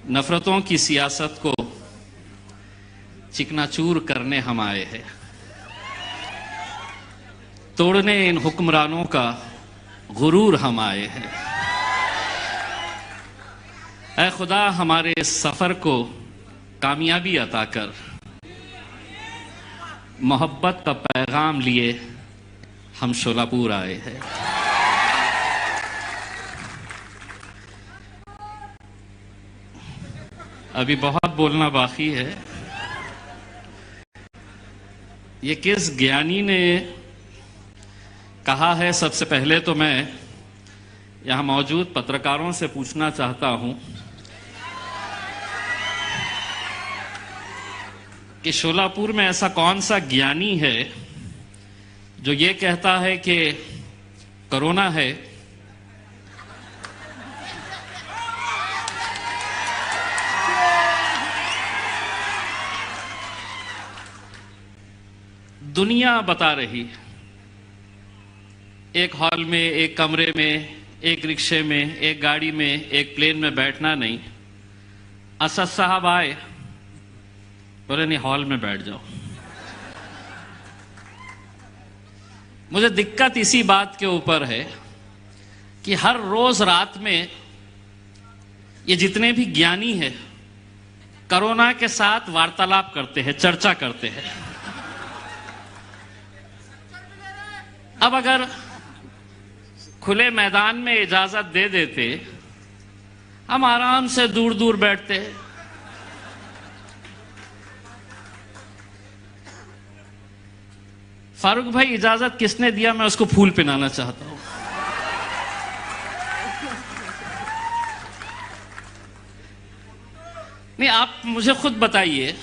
नफरतों की सियासत को चिकनाचूर करने हम आए हैं, तोड़ने इन हुक्मरानों का गुरूर हम आए हैं। ऐ खुदा हमारे इस सफर को कामयाबी अता कर, मोहब्बत का पैगाम लिए हम शोलापुर आए हैं। अभी बहुत बोलना बाकी है। ये किस ज्ञानी ने कहा है, सबसे पहले तो मैं यहां मौजूद पत्रकारों से पूछना चाहता हूं कि शोलापुर में ऐसा कौन सा ज्ञानी है जो ये कहता है कि कोरोना है दुनिया बता रही, एक हॉल में, एक कमरे में, एक रिक्शे में, एक गाड़ी में, एक प्लेन में बैठना नहीं। असद साहब आए, बोले नहीं हॉल में बैठ जाओ। मुझे दिक्कत इसी बात के ऊपर है कि हर रोज रात में ये जितने भी ज्ञानी हैं कोरोना के साथ वार्तालाप करते हैं, चर्चा करते हैं। अब अगर खुले मैदान में इजाजत दे देते, हम आराम से दूर दूर बैठते। फारूक भाई, इजाजत किसने दिया? मैं उसको फूल पिनाना चाहता हूं। नहीं, आप मुझे खुद बताइए,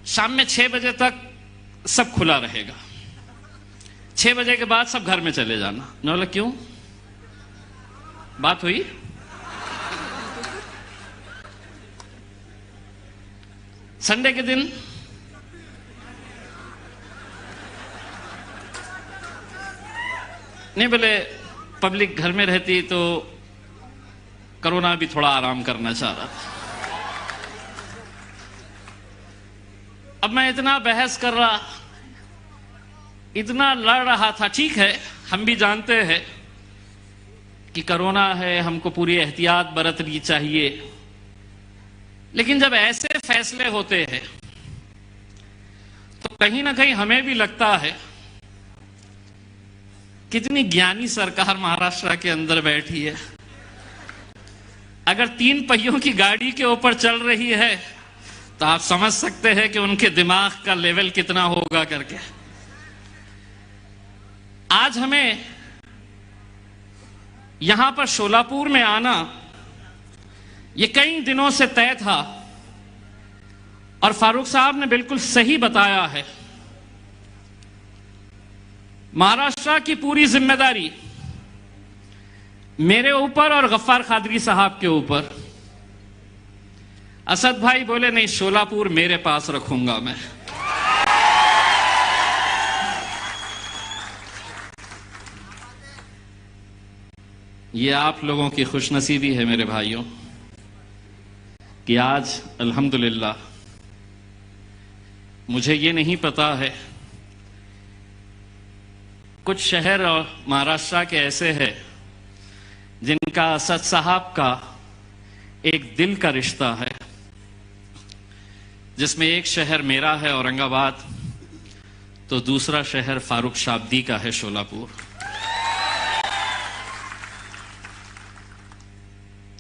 शाम में 6 बजे तक सब खुला रहेगा, 6 बजे के बाद सब घर में चले जाना। मैं बोला क्यों? बात हुई? संडे के दिन नहीं, बोले पब्लिक घर में रहती तो कोरोना भी थोड़ा आराम करना चाह रहा था। अब मैं इतना बहस कर रहा, इतना लड़ रहा था। ठीक है, हम भी जानते हैं कि कोरोना है, हमको पूरी एहतियात बरतनी चाहिए, लेकिन जब ऐसे फैसले होते हैं तो कहीं ना कहीं हमें भी लगता है कितनी ज्ञानी सरकार महाराष्ट्र के अंदर बैठी है। अगर 3 पहियों की गाड़ी के ऊपर चल रही है तो आप समझ सकते हैं कि उनके दिमाग का लेवल कितना होगा करके। आज हमें यहां पर शोलापुर में आना ये कई दिनों से तय था, और फारूक साहब ने बिल्कुल सही बताया है। महाराष्ट्र की पूरी जिम्मेदारी मेरे ऊपर और गफ्फार कादरी साहब के ऊपर। असद भाई बोले नहीं, शोलापुर मेरे पास रखूंगा मैं। ये आप लोगों की खुशनसीबी है मेरे भाइयों कि आज अल्हम्दुलिल्लाह, मुझे ये नहीं पता है, कुछ शहर और महाराष्ट्र के ऐसे हैं जिनका असद साहब का एक दिल का रिश्ता है, जिसमें एक शहर मेरा है औरंगाबाद, तो दूसरा शहर फारूक शाब्दी का है शोलापुर।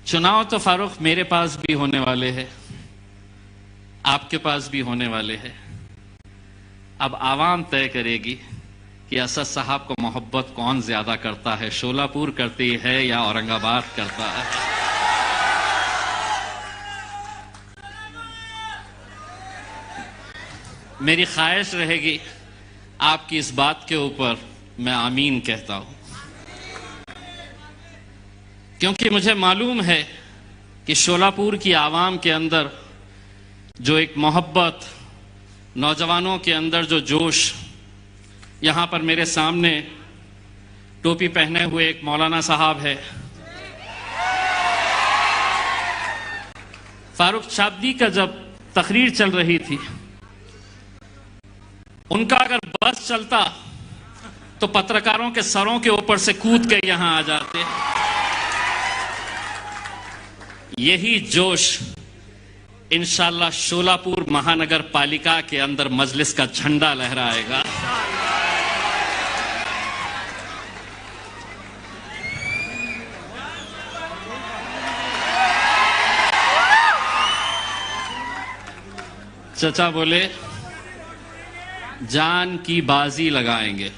चुनाव तो फारूक मेरे पास भी होने वाले हैं, आपके पास भी होने वाले हैं। अब आवाम तय करेगी कि असद साहब को मोहब्बत कौन ज्यादा करता है, शोलापुर करती है या औरंगाबाद करता है। मेरी ख्वाहिश रहेगी आपकी इस बात के ऊपर मैं आमीन कहता हूं, क्योंकि मुझे मालूम है कि शोलापुर की आवाम के अंदर जो एक मोहब्बत, नौजवानों के अंदर जो जोश, यहां पर मेरे सामने टोपी पहने हुए एक मौलाना साहब है, फारूक शाब्दी का जब तकरीर चल रही थी, उनका अगर बस चलता तो पत्रकारों के सरों के ऊपर से कूद के यहां आ जाते। यही जोश इंशाअल्लाह शोलापुर महानगर पालिका के अंदर मजलिस का झंडा लहराएगा। चचा बोले जान की बाजी लगाएंगे।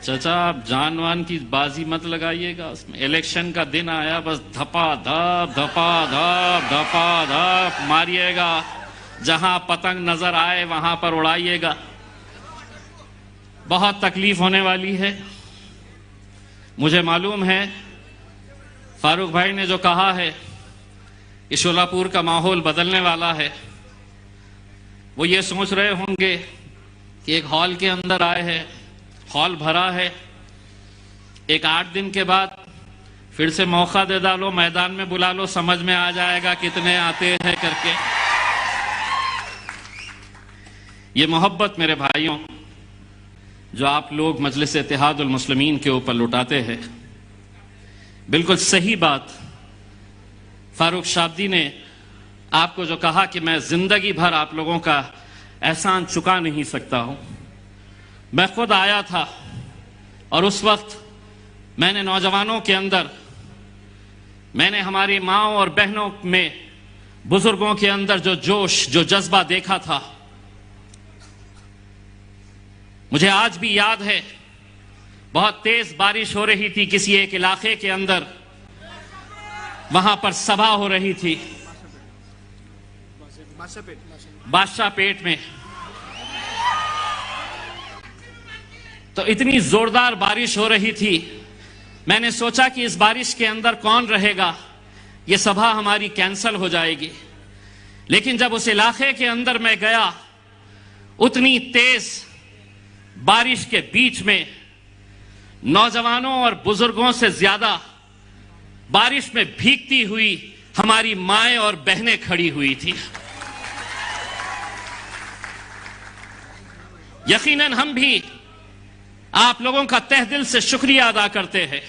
चचा आप जानवान की बाजी मत लगाइएगा, उसमें इलेक्शन का दिन आया, बस धपा धप मारिएगा, जहां पतंग नजर आए वहां पर उड़ाइएगा। बहुत तकलीफ होने वाली है। मुझे मालूम है फारूक भाई ने जो कहा है कि शोलापुर का माहौल बदलने वाला है, वो ये सोच रहे होंगे कि एक हॉल के अंदर आए हैं, हॉल भरा है, एक 8 दिन के बाद फिर से मौका दे डालो, मैदान में बुला लो, समझ में आ जाएगा कितने आते हैं करके। ये मोहब्बत मेरे भाइयों जो आप लोग मजलिस इत्तेहादुल मुस्लिमीन के ऊपर लुटाते हैं, बिल्कुल सही बात। फारूक शाब्दी ने आपको जो कहा कि मैं जिंदगी भर आप लोगों का एहसान चुका नहीं सकता हूं, मैं खुद आया था और उस वक्त मैंने नौजवानों के अंदर, मैंने हमारी माओं और बहनों में, बुजुर्गों के अंदर जो जोश, जो जज्बा देखा था, मुझे आज भी याद है। बहुत तेज बारिश हो रही थी किसी एक इलाके के अंदर, वहां पर सभा हो रही थी बादशाह पेट में। तो इतनी जोरदार बारिश हो रही थी, मैंने सोचा कि इस बारिश के अंदर कौन रहेगा, यह सभा हमारी कैंसल हो जाएगी। लेकिन जब उस इलाके के अंदर मैं गया, उतनी तेज बारिश के बीच में नौजवानों और बुजुर्गों से ज्यादा बारिश में भीगती हुई हमारी माएं और बहनें खड़ी हुई थी। यकीनन हम भी आप लोगों का तहे दिल से शुक्रिया अदा करते हैं।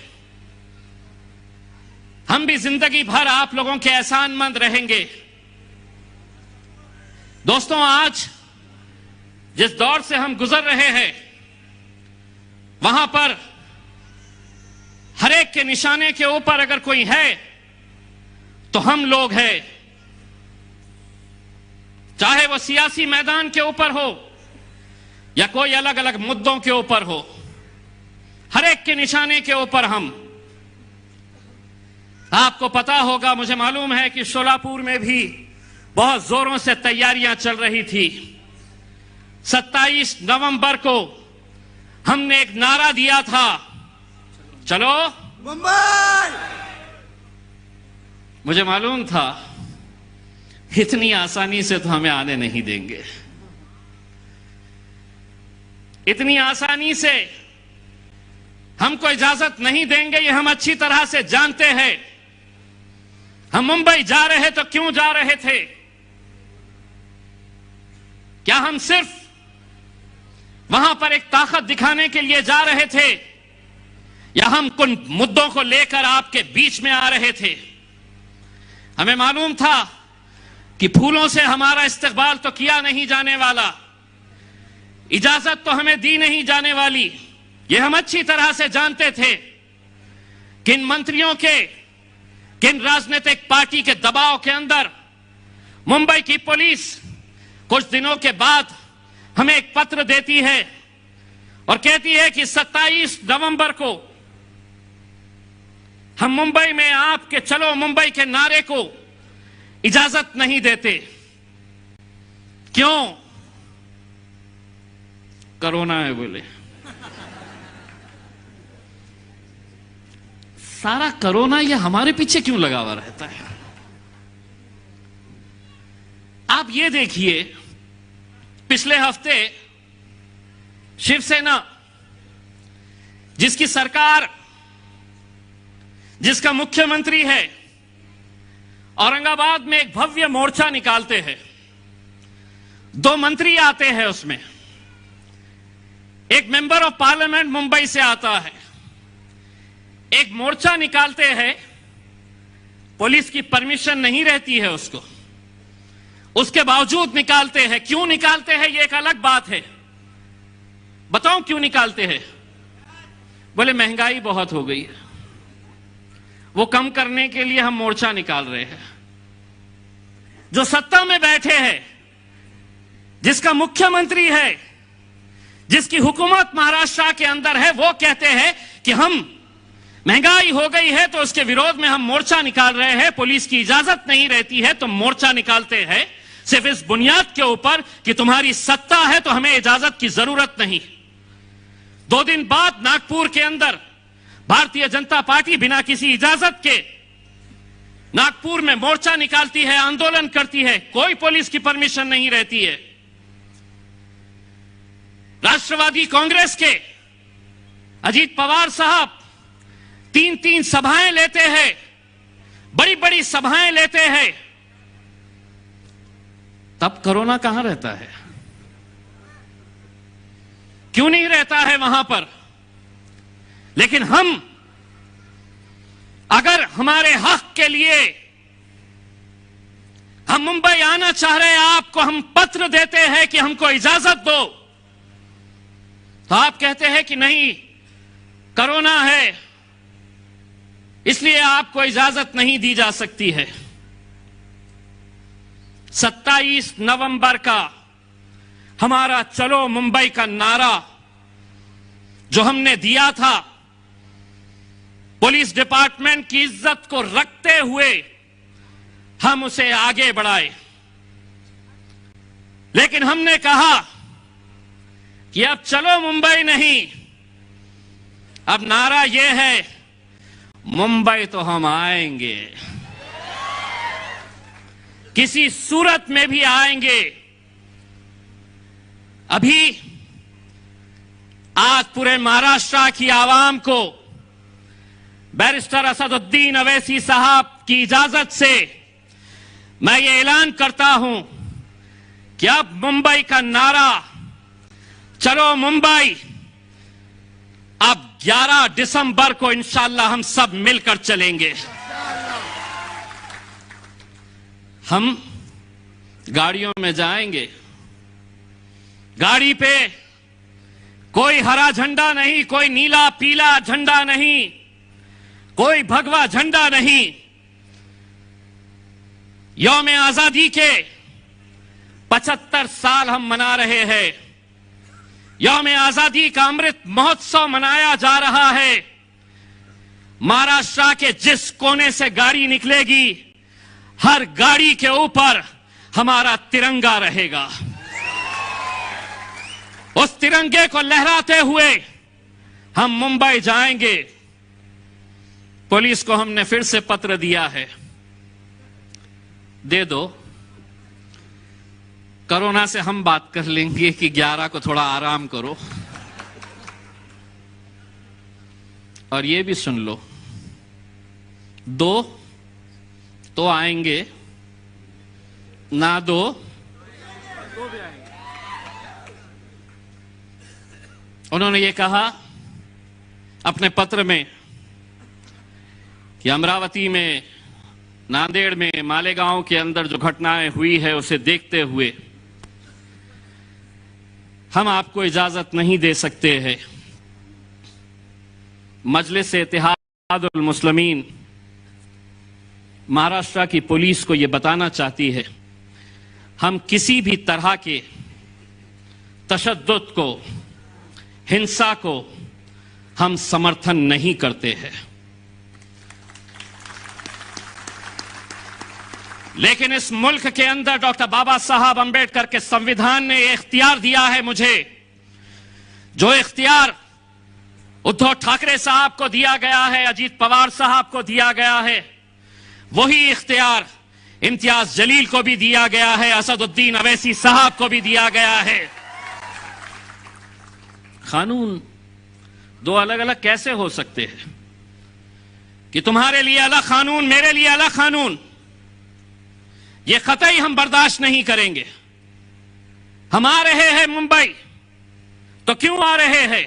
हम भी जिंदगी भर आप लोगों के एहसानमंद रहेंगे। दोस्तों, आज जिस दौर से हम गुजर रहे हैं, वहां पर हर एक के निशाने के ऊपर अगर कोई है तो हम लोग हैं। चाहे वो सियासी मैदान के ऊपर हो या कोई अलग अलग मुद्दों के ऊपर हो, हर एक के निशाने के ऊपर हम। आपको पता होगा, मुझे मालूम है कि शोलापुर में भी बहुत जोरों से तैयारियां चल रही थी। 27 नवंबर को हमने एक नारा दिया था, चलो मुंबई। मुझे मालूम था इतनी आसानी से तो हमें आने नहीं देंगे, इतनी आसानी से हमको इजाजत नहीं देंगे, ये हम अच्छी तरह से जानते हैं। हम मुंबई जा रहे तो क्यों जा रहे थे? क्या हम सिर्फ वहां पर एक ताकत दिखाने के लिए जा रहे थे, या हम कुछ मुद्दों को लेकर आपके बीच में आ रहे थे? हमें मालूम था कि फूलों से हमारा इस्तकबाल तो किया नहीं जाने वाला, इजाजत तो हमें दी नहीं जाने वाली। ये हम अच्छी तरह से जानते थे। किन मंत्रियों के, किन राजनीतिक पार्टी के दबाव के अंदर मुंबई की पुलिस कुछ दिनों के बाद हमें एक पत्र देती है और कहती है कि 27 नवंबर को हम मुंबई में आपके चलो मुंबई के नारे को इजाजत नहीं देते। क्यों? कोरोना है बोले। सारा कोरोना ये हमारे पीछे क्यों लगा हुआ रहता है? आप ये देखिए, पिछले हफ्ते शिवसेना जिसकी सरकार जिसका मुख्यमंत्री है, औरंगाबाद में एक भव्य मोर्चा निकालते हैं। 2 मंत्री आते हैं, उसमें एक मेंबर ऑफ पार्लियामेंट मुंबई से आता है। एक मोर्चा निकालते हैं, पुलिस की परमिशन नहीं रहती है उसको, उसके बावजूद निकालते हैं। क्यों निकालते हैं ये एक अलग बात है। बताऊं क्यों निकालते हैं? बोले महंगाई बहुत हो गई है, वो कम करने के लिए हम मोर्चा निकाल रहे हैं। जो सत्ता में बैठे हैं, जिसका मुख्यमंत्री है, जिसकी हुकूमत महाराष्ट्र के अंदर है, वो कहते हैं कि हम महंगाई हो गई है तो उसके विरोध में हम मोर्चा निकाल रहे हैं। पुलिस की इजाजत नहीं रहती है तो मोर्चा निकालते हैं, सिर्फ इस बुनियाद के ऊपर कि तुम्हारी सत्ता है तो हमें इजाजत की जरूरत नहीं। 2 दिन बाद नागपुर के अंदर भारतीय जनता पार्टी बिना किसी इजाजत के नागपुर में मोर्चा निकालती है, आंदोलन करती है, कोई पुलिस की परमिशन नहीं रहती है। राष्ट्रवादी कांग्रेस के अजीत पवार साहब 3-3 सभाएं लेते हैं, बड़ी बड़ी सभाएं लेते हैं, तब कोरोना कहां रहता है? क्यों नहीं रहता है वहां पर? लेकिन हम अगर हमारे हक के लिए हम मुंबई आना चाह रहे हैं, आपको हम पत्र देते हैं कि हमको इजाजत दो, तो आप कहते हैं कि नहीं, कोरोना है इसलिए आपको इजाजत नहीं दी जा सकती है। 27 नवंबर का हमारा चलो मुंबई का नारा जो हमने दिया था, पुलिस डिपार्टमेंट की इज्जत को रखते हुए हम उसे आगे बढ़ाए। लेकिन हमने कहा कि अब चलो मुंबई नहीं, अब नारा यह है, मुंबई तो हम आएंगे, किसी सूरत में भी आएंगे। अभी आज पूरे महाराष्ट्र की आवाम को बैरिस्टर असदुद्दीन अवैसी साहब की इजाजत से मैं ये ऐलान करता हूं कि अब मुंबई का नारा चलो मुंबई, अब 11 दिसंबर को इंशाअल्लाह हम सब मिलकर चलेंगे। हम गाड़ियों में जाएंगे, गाड़ी पे कोई हरा झंडा नहीं, कोई नीला पीला झंडा नहीं, कोई भगवा झंडा नहीं। यौम आजादी के 75 साल हम मना रहे हैं। यौम आजादी का अमृत महोत्सव मनाया जा रहा है। महाराष्ट्र के जिस कोने से गाड़ी निकलेगी, हर गाड़ी के ऊपर हमारा तिरंगा रहेगा। उस तिरंगे को लहराते हुए हम मुंबई जाएंगे। पुलिस को हमने फिर से पत्र दिया है, दे दो, कोरोना से हम बात कर लेंगे कि 11 को थोड़ा आराम करो। और ये भी सुन लो, 2 तो आएंगे, ना 2 भी आएंगे। उन्होंने ये कहा अपने पत्र में कि अमरावती में, नांदेड़ में, मालेगांव के अंदर जो घटनाएं हुई है उसे देखते हुए हम आपको इजाजत नहीं दे सकते हैं। मजलिस इत्तेहादुल मुस्लिमीन महाराष्ट्र की पुलिस को यह बताना चाहती है, हम किसी भी तरह के तशद्दुद को, हिंसा को हम समर्थन नहीं करते हैं। लेकिन इस मुल्क के अंदर डॉक्टर बाबा साहब अंबेडकर के संविधान ने इख्तियार दिया है मुझे, जो इख्तियार उद्धव ठाकरे साहब को दिया गया है, अजीत पवार साहब को दिया गया है, वही इख्तियार इम्तियाज जलील को भी दिया गया है, असदुद्दीन अवैसी साहब को भी दिया गया है। कानून 2 अलग अलग कैसे हो सकते हैं? कि तुम्हारे लिए अलग कानून, मेरे लिए अलग कानून, ये कतई हम बर्दाश्त नहीं करेंगे। हम आ रहे हैं मुंबई, तो क्यों आ रहे हैं?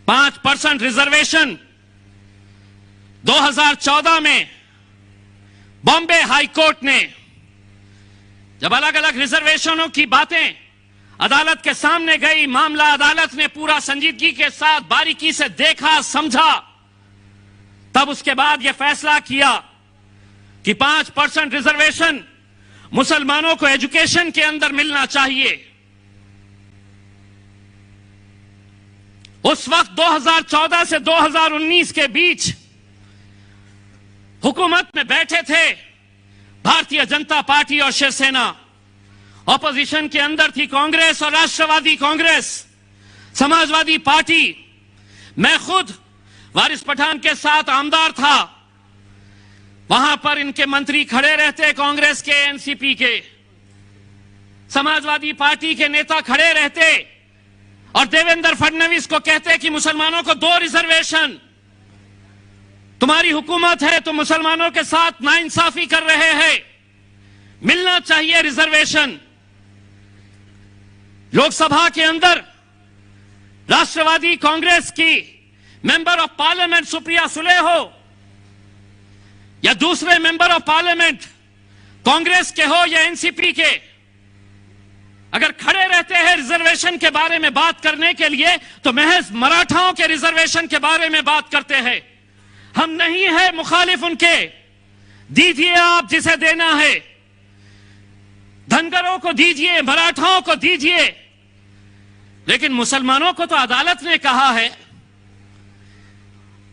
5% रिजर्वेशन 2014 में बॉम्बे हाई कोर्ट ने जब अलग अलग रिजर्वेशनों की बातें अदालत के सामने गई, मामला अदालत ने पूरा संजीदगी के साथ बारीकी से देखा, समझा, तब उसके बाद यह फैसला किया कि 5% रिजर्वेशन मुसलमानों को एजुकेशन के अंदर मिलना चाहिए। उस वक्त 2014 से 2019 के बीच हुकूमत में बैठे थे भारतीय जनता पार्टी और शिवसेना। ऑपोजिशन के अंदर थी कांग्रेस और राष्ट्रवादी कांग्रेस, समाजवादी पार्टी। मैं खुद वारिस पठान के साथ आमदार था। वहां पर इनके मंत्री खड़े रहते, कांग्रेस के, एनसीपी के, समाजवादी पार्टी के नेता खड़े रहते और देवेंद्र फडणवीस को कहते कि मुसलमानों को 2 रिजर्वेशन, तुम्हारी हुकूमत है तो मुसलमानों के साथ नाइंसाफी कर रहे हैं, मिलना चाहिए रिजर्वेशन। लोकसभा के अंदर राष्ट्रवादी कांग्रेस की member of parliament Supriya Sule हो या दूसरे मेंबर ऑफ पार्लियामेंट कांग्रेस के हो या एनसीपी के, अगर खड़े रहते हैं रिजर्वेशन के बारे में बात करने के लिए तो महज मराठाओं के रिजर्वेशन के बारे में बात करते हैं। हम नहीं है मुखालिफ उनके, दीजिए आप जिसे देना है, धनगरों को दीजिए, मराठाओं को दीजिए, लेकिन मुसलमानों को तो अदालत ने कहा है।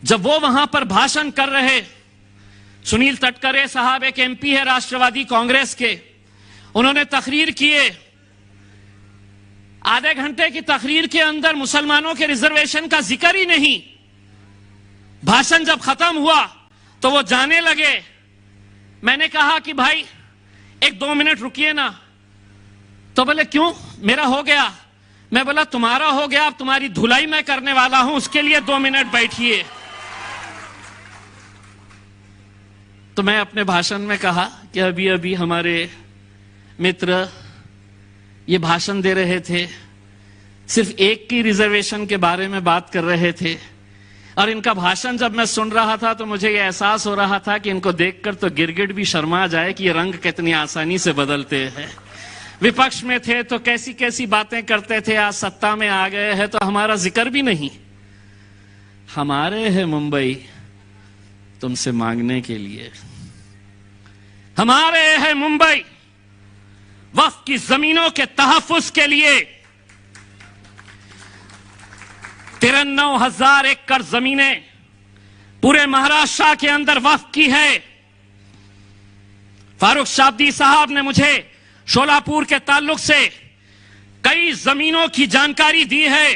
जब वो वहां पर भाषण कर रहे, सुनील तटकरे साहब एक एमपी है राष्ट्रवादी कांग्रेस के, उन्होंने तकरीर किए। आधे घंटे की तकरीर के अंदर मुसलमानों के रिजर्वेशन का जिक्र ही नहीं। भाषण जब खत्म हुआ तो वो जाने लगे। मैंने कहा कि भाई 1-2 मिनट रुकिए ना। तो बोले क्यों, मेरा हो गया। मैं बोला तुम्हारा हो गया, अब तुम्हारी धुलाई मैं करने वाला हूं, उसके लिए 2 मिनट बैठिए। तो मैं अपने भाषण में कहा कि अभी अभी हमारे मित्र ये भाषण दे रहे थे, सिर्फ एक की रिजर्वेशन के बारे में बात कर रहे थे, और इनका भाषण जब मैं सुन रहा था तो मुझे यह एहसास हो रहा था कि इनको देखकर तो गिरगिट भी शर्मा जाए कि ये रंग कितनी आसानी से बदलते हैं। विपक्ष में थे तो कैसी कैसी बातें करते थे, आज सत्ता में आ गए हैं तो हमारा जिक्र भी नहीं। हमारे है मुंबई तुमसे मांगने के लिए, हमारे है मुंबई वक्फ की जमीनों के तहफ्फुज के लिए। 93,000 एकड़ जमीनें पूरे महाराष्ट्र के अंदर वक्फ की है। फारूक शाब्दी साहब ने मुझे शोलापुर के ताल्लुक से कई जमीनों की जानकारी दी है।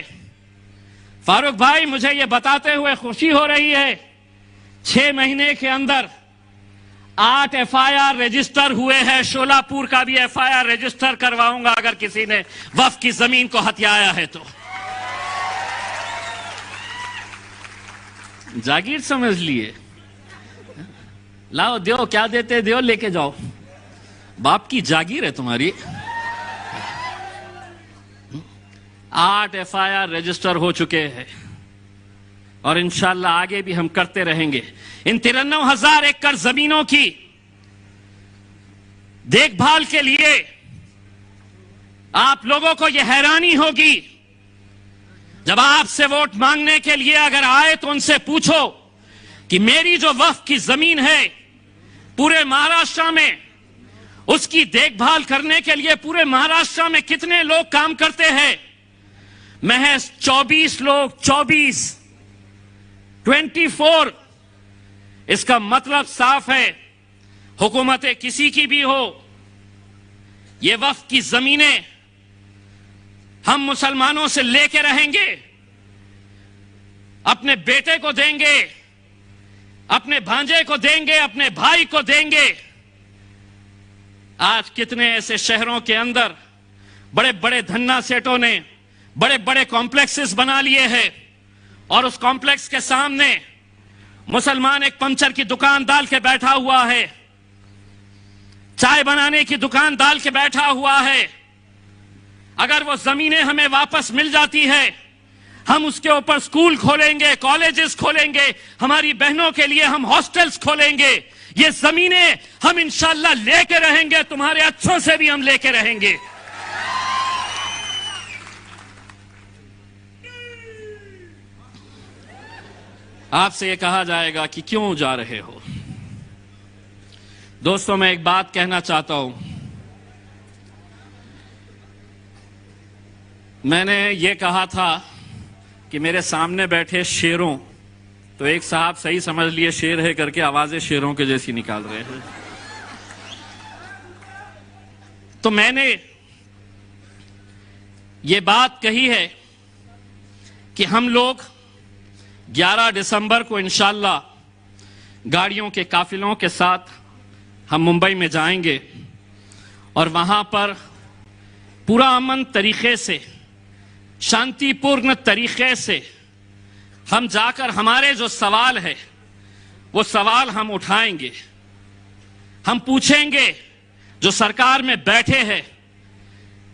फारूक भाई, मुझे यह बताते हुए खुशी हो रही है, 6 महीने के अंदर 8 FIR रजिस्टर हुए हैं। शोलापुर का भी FIR रजिस्टर करवाऊंगा अगर किसी ने वक्फ की जमीन को हथियाया है तो। जागीर समझ लिए, लाओ दो, क्या देते दो, लेके जाओ, बाप की जागीर है तुम्हारी। 8 FIR रजिस्टर हो चुके हैं और इंशाल्लाह आगे भी हम करते रहेंगे। इन 93,000 एकड़ जमीनों की देखभाल के लिए आप लोगों को यह हैरानी होगी, जब आपसे वोट मांगने के लिए अगर आए तो उनसे पूछो कि मेरी जो वक्फ की जमीन है पूरे महाराष्ट्र में, उसकी देखभाल करने के लिए पूरे महाराष्ट्र में कितने लोग काम करते हैं? महज 24 लोग, 24। इसका मतलब साफ है, हुकूमतें किसी की भी हो, ये वक्फ की जमीनें हम मुसलमानों से लेके रहेंगे, अपने बेटे को देंगे, अपने भांजे को देंगे, अपने भाई को देंगे। आज कितने ऐसे शहरों के अंदर बड़े बड़े धन्ना सेठों ने बड़े बड़े कॉम्प्लेक्सेस बना लिए हैं और उस कॉम्प्लेक्स के सामने मुसलमान एक पंचर की दुकान डाल के बैठा हुआ है, चाय बनाने की दुकान डाल के बैठा हुआ है। अगर वो जमीनें हमें वापस मिल जाती है, हम उसके ऊपर स्कूल खोलेंगे, कॉलेजेस खोलेंगे, हमारी बहनों के लिए हम हॉस्टल्स खोलेंगे। ये जमीनें हम इंशाल्लाह लेके रहेंगे, तुम्हारे अच्छों से भी हम लेके रहेंगे। आपसे ये कहा जाएगा कि क्यों जा रहे हो। दोस्तों, मैं एक बात कहना चाहता हूं। मैंने ये कहा था कि मेरे सामने बैठे शेरों, तो एक साहब सही समझ लिए शेर है करके आवाजें शेरों के जैसी निकाल रहे हैं। तो मैंने ये बात कही है कि हम लोग 11 दिसंबर को इंशाल्लाह गाड़ियों के काफिलों के साथ हम मुंबई में जाएंगे और वहां पर पूरा अमन तरीके से, शांतिपूर्ण तरीके से हम जाकर हमारे जो सवाल है वो सवाल हम उठाएंगे। हम पूछेंगे जो सरकार में बैठे हैं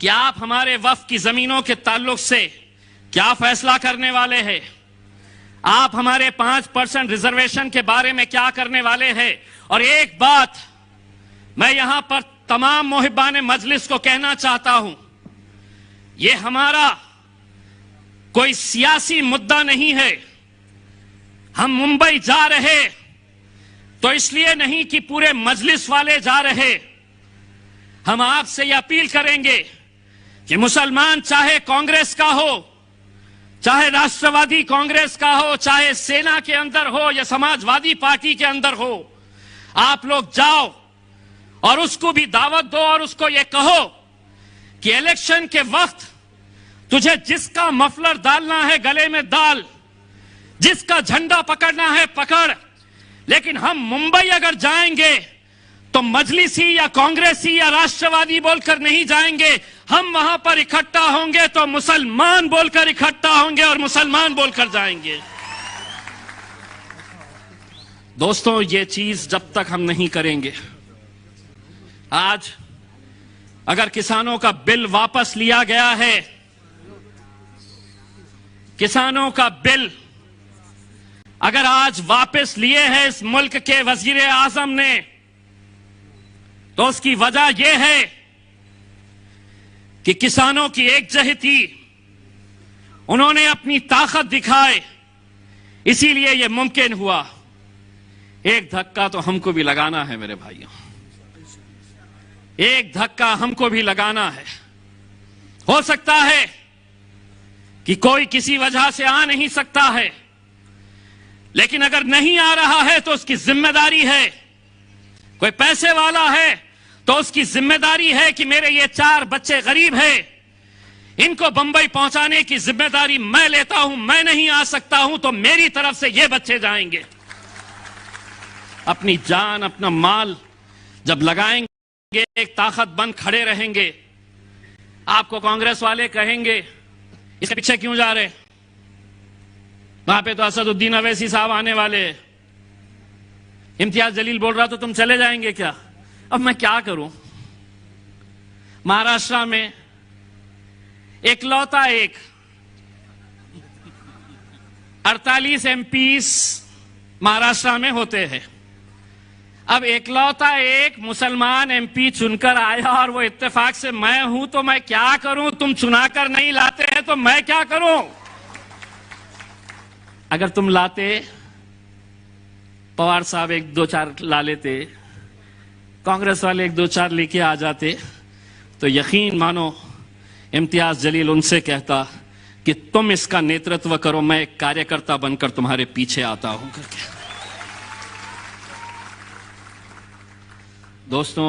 कि आप हमारे वक्फ की जमीनों के ताल्लुक से क्या फैसला करने वाले हैं, आप हमारे 5% रिजर्वेशन के बारे में क्या करने वाले हैं। और एक बात मैं यहां पर तमाम मुहिब्बान मजलिस को कहना चाहता हूं, ये हमारा कोई सियासी मुद्दा नहीं है। हम मुंबई जा रहे तो इसलिए नहीं कि पूरे मजलिस वाले जा रहे। हम आपसे यह अपील करेंगे कि मुसलमान चाहे कांग्रेस का हो, चाहे राष्ट्रवादी कांग्रेस का हो, चाहे सेना के अंदर हो या समाजवादी पार्टी के अंदर हो, आप लोग जाओ और उसको भी दावत दो और उसको ये कहो कि इलेक्शन के वक्त तुझे जिसका मफलर डालना है गले में डाल, जिसका झंडा पकड़ना है पकड़, लेकिन हम मुंबई अगर जाएंगे तो मजलिसी या कांग्रेसी या राष्ट्रवादी बोलकर नहीं जाएंगे। हम वहां पर इकट्ठा होंगे तो मुसलमान बोलकर इकट्ठा होंगे और मुसलमान बोलकर जाएंगे। दोस्तों, ये चीज जब तक हम नहीं करेंगे, आज अगर किसानों का बिल वापस लिया गया है, किसानों का बिल अगर आज वापस लिए है इस मुल्क के वजीर आजम ने, तो उसकी वजह यह है कि किसानों की एकजुटती, उन्होंने अपनी ताकत दिखाए, इसीलिए यह मुमकिन हुआ। एक धक्का तो हमको भी लगाना है मेरे भाइयों, एक धक्का हमको भी लगाना है। हो सकता है कि कोई किसी वजह से आ नहीं सकता है, लेकिन अगर नहीं आ रहा है तो उसकी जिम्मेदारी है। कोई पैसे वाला है तो उसकी जिम्मेदारी है कि मेरे ये 4 बच्चे गरीब हैं, इनको बंबई पहुंचाने की जिम्मेदारी मैं लेता हूं। मैं नहीं आ सकता हूं तो मेरी तरफ से ये बच्चे जाएंगे। अपनी जान, अपना माल जब लगाएंगे, एक ताकत बंद खड़े रहेंगे। आपको कांग्रेस वाले कहेंगे इसके पीछे क्यों जा रहे, वहां पे तो असदुद्दीन अवैसी साहब आने वाले हैं। इम्तियाज जलील बोल रहा तो तुम चले जाएंगे क्या? अब मैं क्या करूं? महाराष्ट्र में एकलौता एक 48 एमपीस महाराष्ट्र में होते हैं। अब एकलौता एक मुसलमान एमपी चुनकर आया और वो इत्तेफाक से मैं हूं, तो मैं क्या करूं? तुम चुनाकर नहीं लाते हैं तो मैं क्या करूं? अगर तुम लाते, पवार साहब 1-2-4 ला लेते, कांग्रेस वाले 1-2-4 लेके आ जाते, तो यकीन मानो इम्तियाज जलील उनसे कहता कि तुम इसका नेतृत्व करो, मैं एक कार्यकर्ता बनकर तुम्हारे पीछे आता हूं करके। दोस्तों,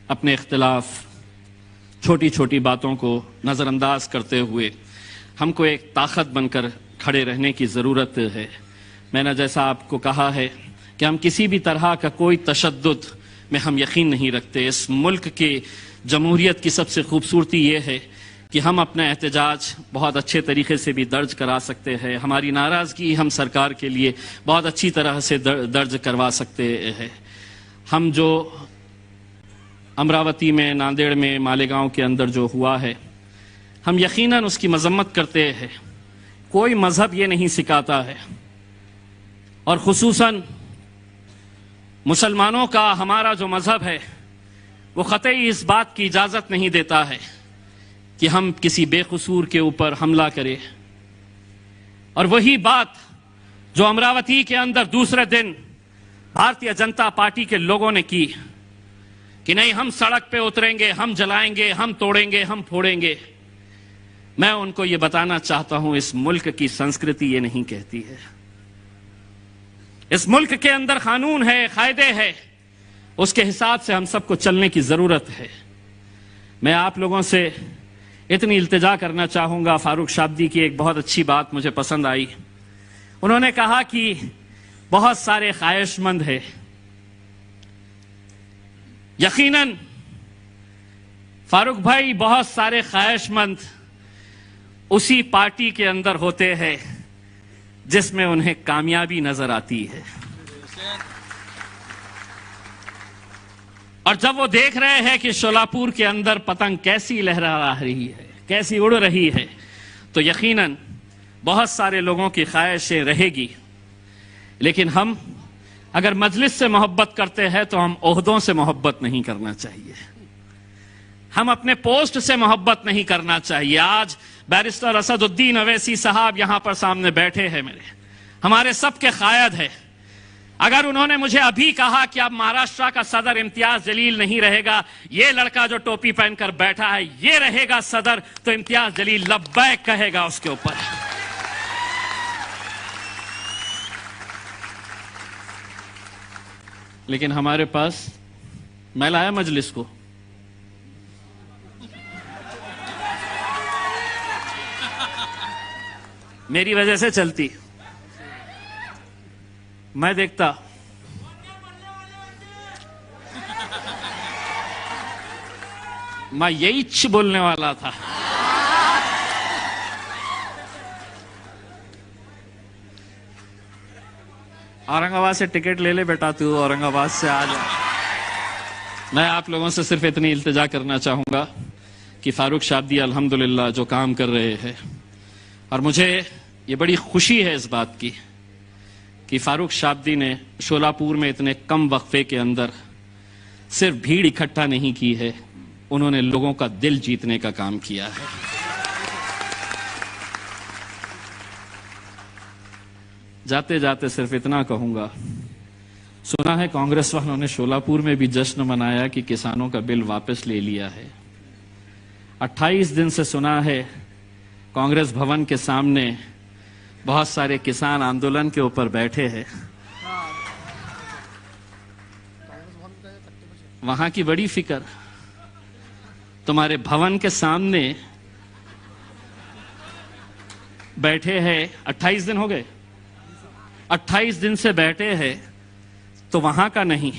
अपने इख्तिलाफ, छोटी छोटी बातों को नजरअंदाज करते हुए हमको एक ताकत बनकर खड़े रहने की जरूरत है। मैंने जैसा आपको कहा है कि हम किसी भी तरह का कोई तशद्दुद में हम यकीन नहीं रखते। इस मुल्क के जमहूरियत की सबसे खूबसूरती यह है कि हम अपना एहतजाज बहुत अच्छे तरीके से भी दर्ज करा सकते हैं, हमारी नाराज़गी हम सरकार के लिए बहुत अच्छी तरह से दर्ज करवा सकते हैं। हम जो अमरावती में, नांदेड़ में, मालेगांव के अंदर जो हुआ है, हम यकीनन उसकी मजम्मत करते हैं। कोई मजहब ये नहीं सिखाता है, और खुसूसन मुसलमानों का हमारा जो मजहब है वो क़तई इस बात की इजाज़त नहीं देता है कि हम किसी बेकसूर के ऊपर हमला करें। और वही बात जो अमरावती के अंदर दूसरे दिन भारतीय जनता पार्टी के लोगों ने की कि नहीं, हम सड़क पे उतरेंगे, हम जलाएंगे, हम तोड़ेंगे, हम फोड़ेंगे। मैं उनको ये बताना चाहता हूं, इस मुल्क की संस्कृति ये नहीं कहती है। इस मुल्क के अंदर कानून है, कायदे है, उसके हिसाब से हम सबको चलने की जरूरत है। मैं आप लोगों से इतनी इल्तिजा करना चाहूंगा। फारूक शाब्दी की एक बहुत अच्छी बात मुझे पसंद आई। उन्होंने कहा कि बहुत सारे ख्वाहिशमंद है। यकीनन फारूक भाई, बहुत सारे ख्वाहिशमंद उसी पार्टी के अंदर होते हैं जिसमें उन्हें कामयाबी नजर आती है। और जब वो देख रहे हैं कि शोलापुर के अंदर पतंग कैसी लहरा रही है, कैसी उड़ रही है, तो यकीनन बहुत सारे लोगों की ख्वाहिशें रहेगी। लेकिन हम अगर मजलिस से मोहब्बत करते हैं तो हम ओहदों से मोहब्बत नहीं करना चाहिए, हम अपने पोस्ट से मोहब्बत नहीं करना चाहिए। आज बैरिस्टर असदुद्दीन अवैसी साहब यहां पर सामने बैठे हैं, मेरे हमारे सबके कायद है। अगर उन्होंने मुझे अभी कहा कि अब महाराष्ट्र का सदर इम्तियाज जलील नहीं रहेगा, ये लड़का जो टोपी पहनकर बैठा है ये रहेगा सदर, तो इम्तियाज जलील लब्बैक कहेगा उसके ऊपर। लेकिन हमारे पास, मैं लाया मजलिस को, मेरी वजह से चलती, मैं देखता मैं यही बोलने वाला था। औरंगाबाद से टिकट ले ले बेटा, तू औरंगाबाद से आ जा। मैं आप लोगों से सिर्फ इतनी इल्तिजा करना चाहूंगा कि फारूक शाब्दी अल्हम्दुलिल्लाह जो काम कर रहे हैं, और मुझे ये बड़ी खुशी है इस बात की कि फारूक शाब्दी ने शोलापुर में इतने कम वक्फे के अंदर सिर्फ भीड़ इकट्ठा नहीं की है, उन्होंने लोगों का दिल जीतने का काम किया है। जाते जाते सिर्फ इतना कहूंगा, सुना है कांग्रेस वालों ने शोलापुर में भी जश्न मनाया कि किसानों का बिल वापस ले लिया है। 28 दिन से सुना है कांग्रेस भवन के सामने बहुत सारे किसान आंदोलन के ऊपर बैठे हैं। वहां की बड़ी फिक्र, तुम्हारे भवन के सामने बैठे हैं। 28 दिन हो गए, 28 दिन से बैठे हैं, तो वहां का नहीं।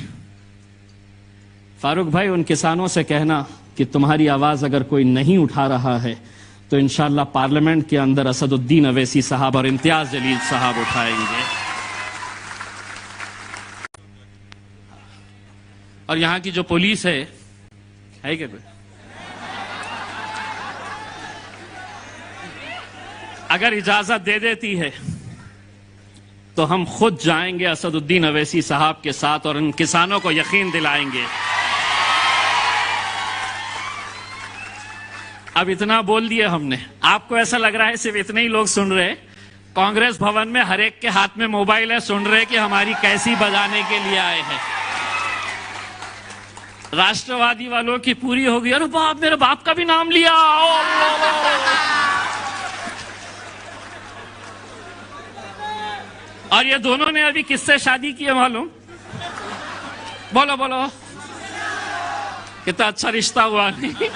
फारूक भाई, उन किसानों से कहना कि तुम्हारी आवाज अगर कोई नहीं उठा रहा है तो इंशाअल्लाह पार्लियामेंट के अंदर असदुद्दीन अवैसी साहब और इम्तियाज जलील साहब उठाएंगे। और यहां की जो पुलिस है क्या कोई? अगर इजाजत दे देती है तो हम खुद जाएंगे असदुद्दीन अवैसी साहब के साथ और उन किसानों को यकीन दिलाएंगे। अब इतना बोल दिया हमने, आपको ऐसा लग रहा है सिर्फ इतने ही लोग सुन रहे? कांग्रेस भवन में हर एक के हाथ में मोबाइल है, सुन रहे कि हमारी कैसी बजाने के लिए आए हैं। राष्ट्रवादी वालों की पूरी होगी, अरे बाप, मेरे बाप का भी नाम लिया। और ये दोनों ने अभी किससे शादी की है मालूम? बोलो बोलो, कितना अच्छा रिश्ता हुआ। नहीं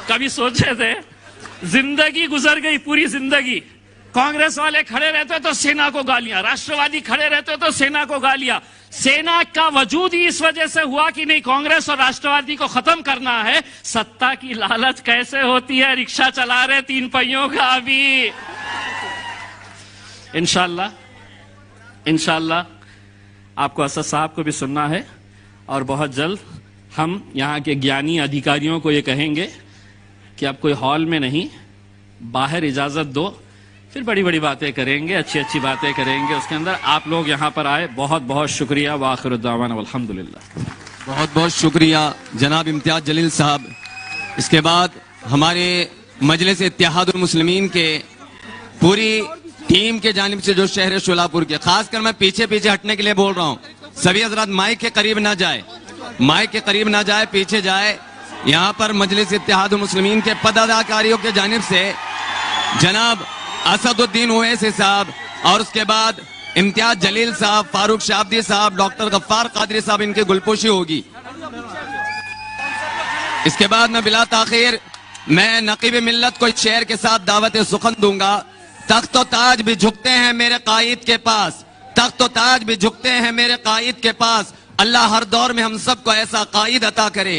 कभी सोचे थे? जिंदगी गुजर गई, पूरी जिंदगी कांग्रेस वाले खड़े रहते तो सेना को गालियां, राष्ट्रवादी खड़े रहते तो सेना को गालियां। सेना का वजूद ही इस वजह से हुआ कि नहीं, कांग्रेस और राष्ट्रवादी को खत्म करना है। सत्ता की लालच कैसे होती है, रिक्शा चला रहे 3 पहियों का। अभी इंशाल्लाह आपको असद साहब को भी सुनना है और बहुत जल्द हम यहाँ के ज्ञानी अधिकारियों को ये कहेंगे कि आप कोई हॉल में नहीं, बाहर इजाजत दो, फिर बड़ी बड़ी बातें करेंगे, अच्छी अच्छी बातें करेंगे उसके अंदर। आप लोग यहाँ पर आए, बहुत बहुत शुक्रिया। व आखिर दावाना अल्हम्दुलिल्लाह। बहुत बहुत शुक्रिया जनाब इम्तियाज जलील साहब। इसके बाद हमारे मजलिस इत्तेहादुल मुस्लिमीन के पूरी टीम के जानिब से जो शहर शोलापुर के, खासकर मैं पीछे पीछे हटने के लिए बोल रहा हूँ, सभी हजरात माइक के करीब ना जाए, माइक के करीब ना जाए, पीछे जाए। यहाँ पर मजलिस इत्तेहादुल मुस्लिमीन के पदाधिकारियों के जानिब से जनाब असदुद्दीन ओवैसी साहब और उसके बाद इम्तियाज जलील साहब, फारूक शाब्दी साहब, डॉक्टर गफ्फार कादरी साहब, इनकी गुलपोशी होगी। इसके बाद मैं बिला ताखिर मैं नकीब मिल्लत को इस शेर के साथ दावत सुखन दूंगा। तख्त व ताज भी झुकते हैं मेरे कायद के पास, तख्त व ताज भी झुकते हैं मेरे कायद के पास। अल्लाह हर दौर में हम सबको ऐसा कायद अता करे।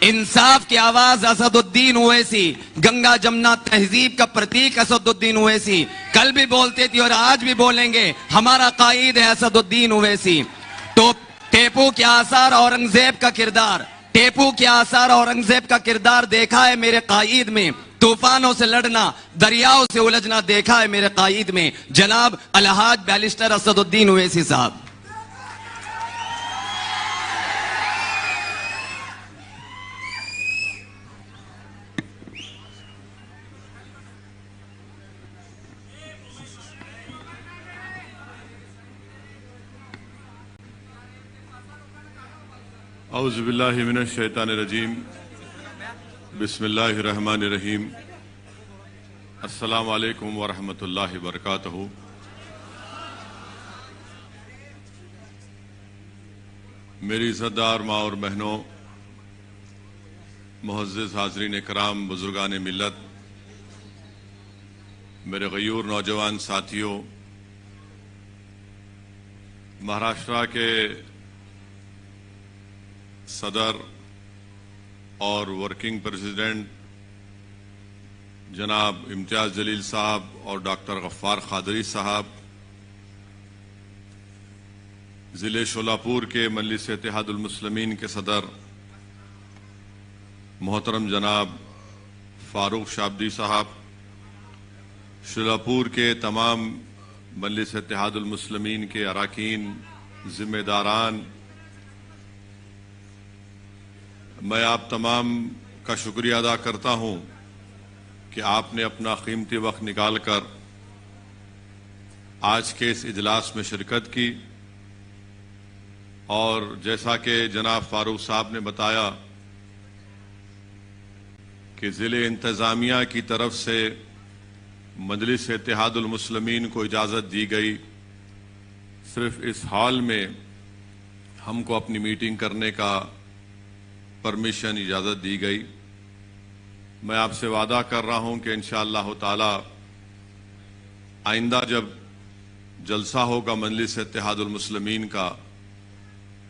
इंसाफ की आवाज असदुद्दीन ओवैसी, गंगा जमुना तहजीब का प्रतीक असदुद्दीन ओवैसी, कल भी बोलते थे और आज भी बोलेंगे, हमारा कायद है असदुद्दीन ओवैसी। तो टेपू के आसार औरंगजेब का किरदार, टेपू के आसार औरंगजेब का किरदार देखा है मेरे कायद में। तूफानों से लड़ना, दरियाओं से उलझना देखा है मेरे कायद में। जनाब अलहाज बैरिस्टर असदुद्दीन ओवैसी साहब। औज़ु बिल्लाहि मिनश शैतानिर रजीम, बिस्मिल्लाहिर रहमानिर रहीम। अस्सलामु अलैकुम व रहमतुल्लाहि व बरकातहू। मेरी इज़्ज़तदार माँ और बहनों, मुअज़्ज़िज़ हाज़रीन कराम, बुज़ुर्गान मिल्लत, मेरे गयूर नौजवान साथियों, महाराष्ट्र के सदर और वर्किंग प्रेसिडेंट जनाब इम्तियाज जलील साहब और डॉक्टर गफ्फार कादरी साहब, ज़िले शोलापुर के मजलिस इत्तेहादुल मुस्लिमीन के सदर मोहतरम जनाब फारूक शाब्दी साहब, शोलापुर के तमाम मजलिस इत्तेहादुल मुस्लिमीन के अरकान, जिम्मेदारान, मैं आप तमाम का शुक्रिया अदा करता हूं कि आपने अपना कीमती वक्त निकालकर आज के इस इजलास में शिरकत की। और जैसा कि जनाब फारूक साहब ने बताया कि ज़िले इंतज़ामिया की तरफ से मजलिस इत्तेहादुल मुस्लिमीन को इजाज़त दी गई, सिर्फ इस हॉल में हमको अपनी मीटिंग करने का परमिशन, इजाज़त दी गई। मैं आपसे वादा कर रहा हूं कि इंशाअल्लाह ताला आइंदा जब जलसा होगा मजलिस इत्तेहादुल मुस्लिमीन का,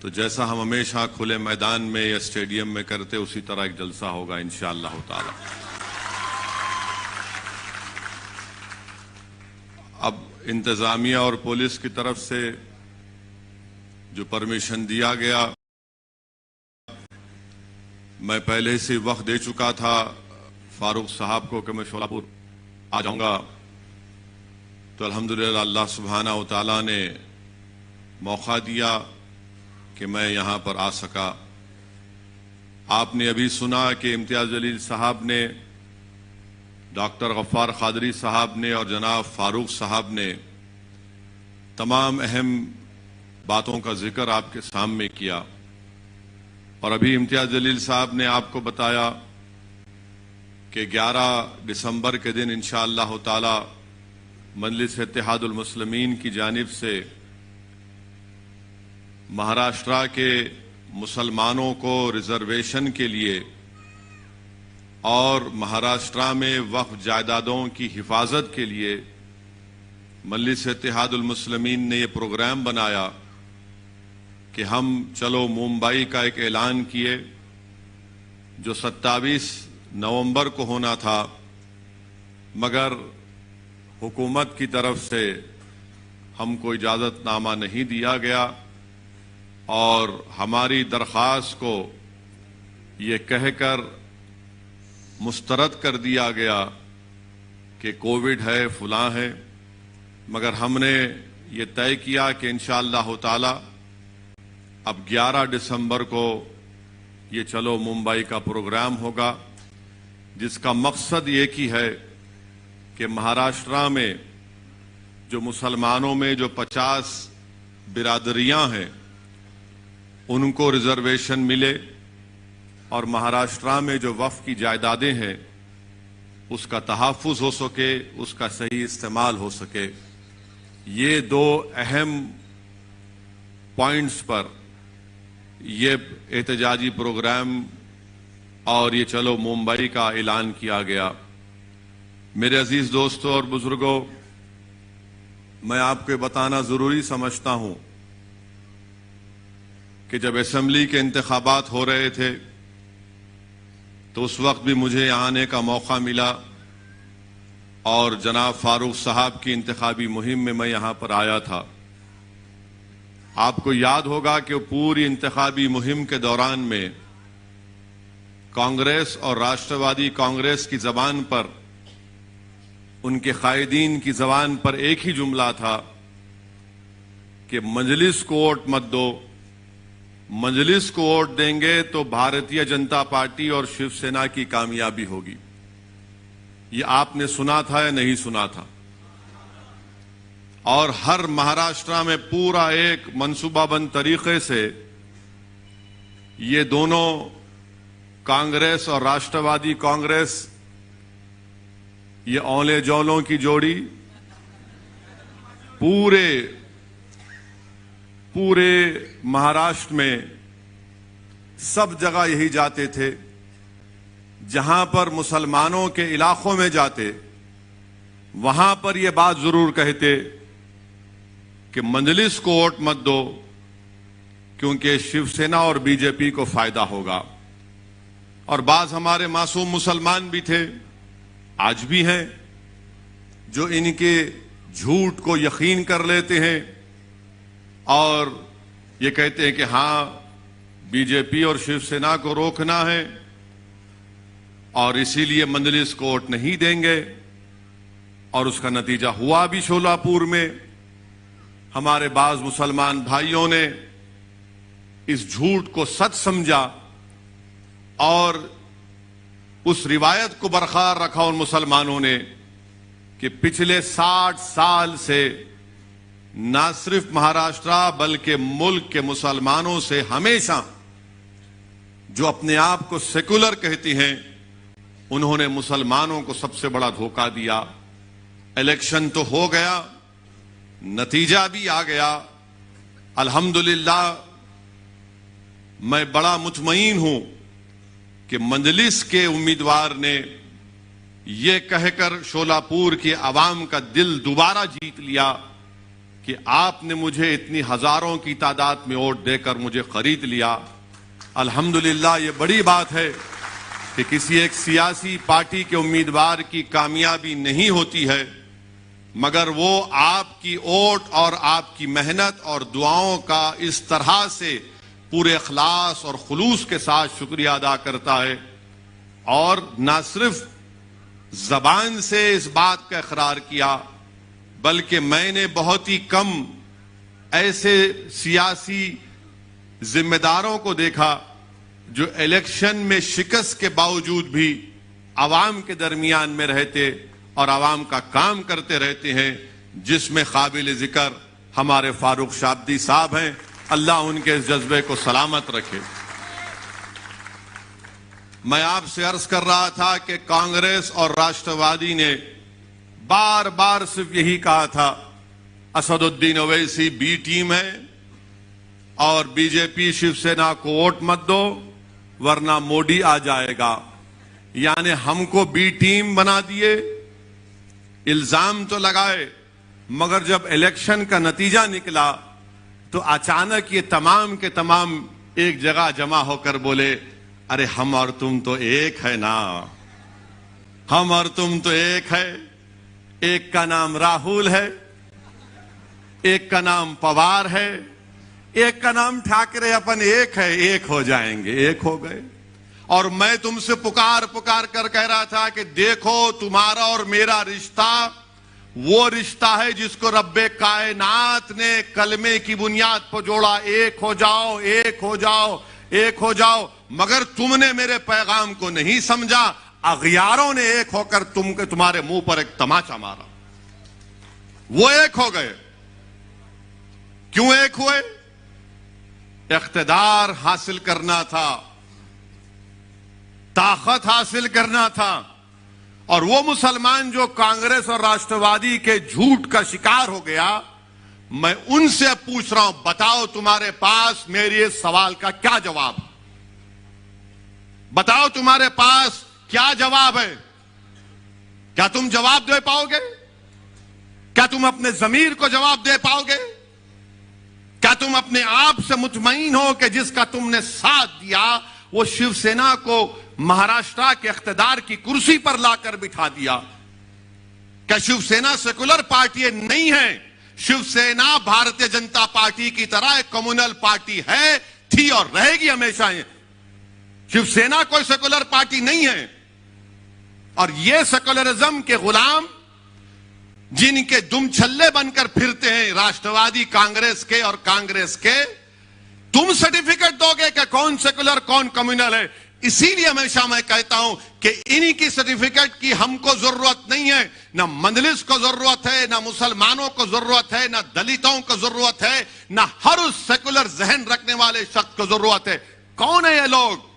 तो जैसा हम हमेशा खुले मैदान में या स्टेडियम में करते उसी तरह एक जलसा होगा इंशाअल्लाह ताला। अब इंतजामिया और पुलिस की तरफ से जो परमिशन दिया गया, मैं पहले से वक्त दे चुका था फारूक साहब को कि मैं शोलापुर आ जाऊंगा, तो अल्हम्दुलिल्लाह अल्लाह सुब्हाना व तआला ने मौका दिया कि मैं यहां पर आ सका। आपने अभी सुना कि इम्तियाज जलील साहब ने, डॉक्टर गफ्फार कादरी साहब ने और जनाब फारूक साहब ने तमाम अहम बातों का जिक्र आपके सामने किया। और अभी इम्तियाज जलील साहब ने आपको बताया कि 11 दिसंबर के दिन इंशाअल्लाह ताला मजलिस इत्तेहादुल मुस्लिमीन की जानिब से महाराष्ट्र के मुसलमानों को रिजर्वेशन के लिए और महाराष्ट्र में वक्फ जायदादों की हिफाजत के लिए मजलिस इत्तेहादुल मुस्लिमीन ने ये प्रोग्राम बनाया कि हम चलो मुंबई का एक ऐलान किए जो 27 नवंबर को होना था, मगर हुकूमत की तरफ से हमको इजाज़तनामा नहीं दिया गया और हमारी दरख्वास्त को ये कहकर मुस्तरद कर दिया गया कि कोविड है, फलां है। मगर हमने ये तय किया कि इंशाअल्लाह ताला अब 11 दिसंबर को ये चलो मुंबई का प्रोग्राम होगा, जिसका मकसद एक ही है कि महाराष्ट्र में जो मुसलमानों में जो 50 बिरादरियां हैं उनको रिजर्वेशन मिले और महाराष्ट्र में जो वक्फ की जायदादें हैं उसका तहफ़्फ़ुज़ हो सके, उसका सही इस्तेमाल हो सके। ये दो अहम पॉइंट्स पर ये एहतजाजी प्रोग्राम और ये चलो मुंबई का ऐलान किया गया। मेरे अजीज दोस्तों और बुजुर्गों, मैं आपको बताना जरूरी समझता हूं कि जब असेंबली के इंतखाबात हो रहे थे तो उस वक्त भी मुझे यहां आने का मौका मिला और जनाब फारूक साहब की इंतखाबी मुहिम में मैं यहां पर आया था। आपको याद होगा कि पूरी इंतखाबी मुहिम के दौरान में कांग्रेस और राष्ट्रवादी कांग्रेस की जबान पर, उनके कायदीन की जबान पर एक ही जुमला था कि मजलिस को वोट मत दो, मजलिस को वोट देंगे तो भारतीय जनता पार्टी और शिवसेना की कामयाबी होगी। ये आपने सुना था या नहीं सुना था? और हर महाराष्ट्र में पूरा एक मंसूबाबंद तरीके से ये दोनों कांग्रेस और राष्ट्रवादी कांग्रेस, ये औले जौलों की जोड़ी पूरे महाराष्ट्र में सब जगह यही जाते थे। जहां पर मुसलमानों के इलाकों में जाते वहां पर यह बात जरूर कहते कि मजलिस को वोट मत दो क्योंकि शिवसेना और बीजेपी को फायदा होगा। और बाज हमारे मासूम मुसलमान भी थे, आज भी हैं, जो इनके झूठ को यकीन कर लेते हैं और ये कहते हैं कि हां बीजेपी और शिवसेना को रोकना है और इसीलिए मजलिस को वोट नहीं देंगे। और उसका नतीजा हुआ भी। शोलापुर में हमारे बाज मुसलमान भाइयों ने इस झूठ को सच समझा और उस रिवायत को बरकरार रखा उन मुसलमानों ने कि पिछले 60 साल से न सिर्फ महाराष्ट्र बल्कि मुल्क के मुसलमानों से हमेशा जो अपने आप को सेकुलर कहती हैं, उन्होंने मुसलमानों को सबसे बड़ा धोखा दिया। इलेक्शन तो हो गया, नतीजा भी आ गया। अल्हम्दुलिल्लाह मैं बड़ा मुतमईन हूं कि मजलिस के उम्मीदवार ने यह कहकर शोलापुर की आवाम का दिल दोबारा जीत लिया कि आपने मुझे इतनी हजारों की तादाद में वोट देकर मुझे खरीद लिया। अल्हम्दुलिल्लाह ये बड़ी बात है कि किसी एक सियासी पार्टी के उम्मीदवार की कामयाबी नहीं होती है, मगर वो आपकी वोट और आपकी मेहनत और दुआओं का इस तरह से पूरे इखलास और खुलूस के साथ शुक्रिया अदा करता है और न सिर्फ जबान से इस बात का इकरार किया, बल्कि मैंने बहुत ही कम ऐसे सियासी जिम्मेदारों को देखा जो इलेक्शन में शिकस्त के बावजूद भी आवाम के दरमियान में रहते और आवाम का काम करते रहते हैं, जिसमें काबिल जिक्र हमारे फारूक शाब्दी साहब हैं। अल्लाह उनके इस जज्बे को सलामत रखे। मैं आपसे अर्ज कर रहा था कि कांग्रेस और राष्ट्रवादी ने बार बार सिर्फ यही कहा था, असदुद्दीन ओवैसी बी टीम है और बीजेपी शिवसेना को वोट मत दो वरना मोदी आ जाएगा। यानी हमको बी टीम बना दिए, इल्जाम तो लगाए मगर जब इलेक्शन का नतीजा निकला तो अचानक ये तमाम के तमाम एक जगह जमा होकर बोले, अरे हम और तुम तो एक है ना, हम और तुम तो एक है। एक का नाम राहुल है, एक का नाम पवार है, एक का नाम ठाकरे, अपन एक है, एक हो जाएंगे। एक हो गए। और मैं तुमसे पुकार पुकार कर कह रहा था कि देखो तुम्हारा और मेरा रिश्ता वो रिश्ता है जिसको रब्बे कायनात ने कलमे की बुनियाद पर जोड़ा, एक हो जाओ, एक हो जाओ, एक हो जाओ। मगर तुमने मेरे पैगाम को नहीं समझा, अगियारों ने एक होकर तुम्हारे मुंह पर एक तमाचा मारा। वो एक हो गए। क्यों एक हुए? इख्तिदार हासिल करना था, ताकत हासिल करना था। और वो मुसलमान जो कांग्रेस और राष्ट्रवादी के झूठ का शिकार हो गया, मैं उनसे पूछ रहा हूं, बताओ तुम्हारे पास मेरे इस सवाल का क्या जवाब? बताओ तुम्हारे पास क्या जवाब है? क्या तुम जवाब दे पाओगे? क्या तुम अपने जमीर को जवाब दे पाओगे? क्या तुम अपने आप से मुतमईन हो कि जिसका तुमने साथ दिया वो शिवसेना को महाराष्ट्र के इख्तिदार की कुर्सी पर लाकर बिठा दिया? क्या शिवसेना सेकुलर पार्टी नहीं है? शिवसेना भारतीय जनता पार्टी की तरह एक कम्युनल पार्टी है, थी और रहेगी हमेशा। शिवसेना कोई सेकुलर पार्टी नहीं है। और ये सेकुलरिज्म के गुलाम जिनके दुम छल्ले बनकर फिरते हैं राष्ट्रवादी कांग्रेस के और कांग्रेस के, तुम सर्टिफिकेट दोगे कि कौन सेकुलर कौन कम्युनल है? इसीलिए हमेशा मैं कहता हूं कि इन्हीं की सर्टिफिकेट की हमको जरूरत नहीं है। ना मंदलिस को जरूरत है, ना मुसलमानों को जरूरत है, ना दलितों को जरूरत है, ना हर उस सेकुलर जहन रखने वाले शख्स को जरूरत है। कौन है ये लोग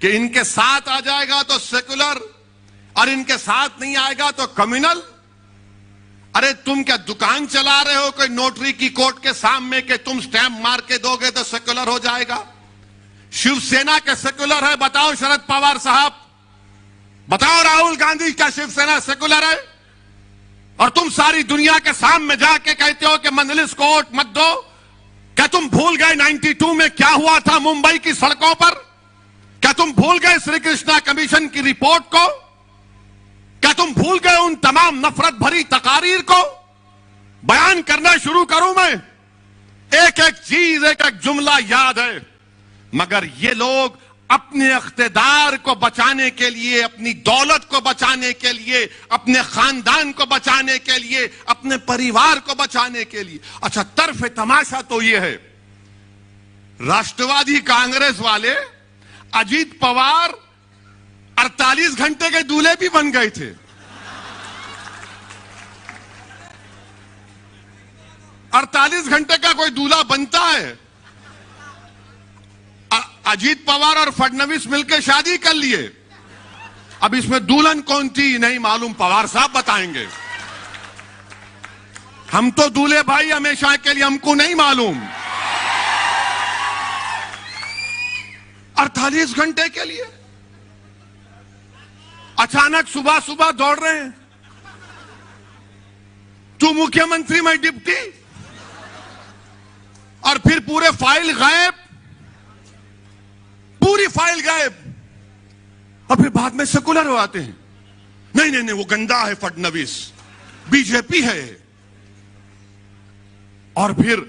कि इनके साथ आ जाएगा तो सेकुलर और इनके साथ नहीं आएगा तो कम्युनल? अरे तुम क्या दुकान चला रहे हो कोई नोटरी की कोर्ट के सामने के तुम स्टैंप मार के दोगे तो सेकुलर हो जाएगा? शिवसेना के सेकुलर है? बताओ शरद पवार साहब, बताओ राहुल गांधी, क्या शिवसेना सेकुलर है? और तुम सारी दुनिया के सामने जाके कहते हो कि मंदलिस को वोट मत दो। क्या तुम भूल गए 92 में क्या हुआ था मुंबई की सड़कों पर? क्या तुम भूल गए श्री कृष्णा कमीशन की रिपोर्ट को? क्या तुम भूल गए उन तमाम नफरत भरी तकारीर को? बयान करना शुरू करूं मैं, एक एक चीज, एक एक जुमला याद है, मगर ये लोग अपने इख्तिदार को बचाने के लिए, अपनी दौलत को बचाने के लिए, अपने खानदान को बचाने के लिए, अपने परिवार को बचाने के लिए। अच्छा, तर्फ तमाशा तो ये है, राष्ट्रवादी कांग्रेस वाले अजीत पवार 48 घंटे के दूल्हे भी बन गए थे। 48 घंटे का कोई दूल्हा बनता है? अजीत पवार और फडणवीस मिलकर शादी कर लिए। अब इसमें दुल्हन कौन थी नहीं मालूम, पवार साहब बताएंगे। हम तो दूल्हे भाई हमेशा के लिए, हमको नहीं मालूम। 48 घंटे के लिए अचानक सुबह सुबह दौड़ रहे हैं, तू मुख्यमंत्री मैं डिप्टी, और फिर पूरे फाइल गायब, पूरी फाइल गायब। और फिर बाद में सेकुलर हो आते हैं, नहीं नहीं नहीं वो गंदा है फडणवीस, बीजेपी है। और फिर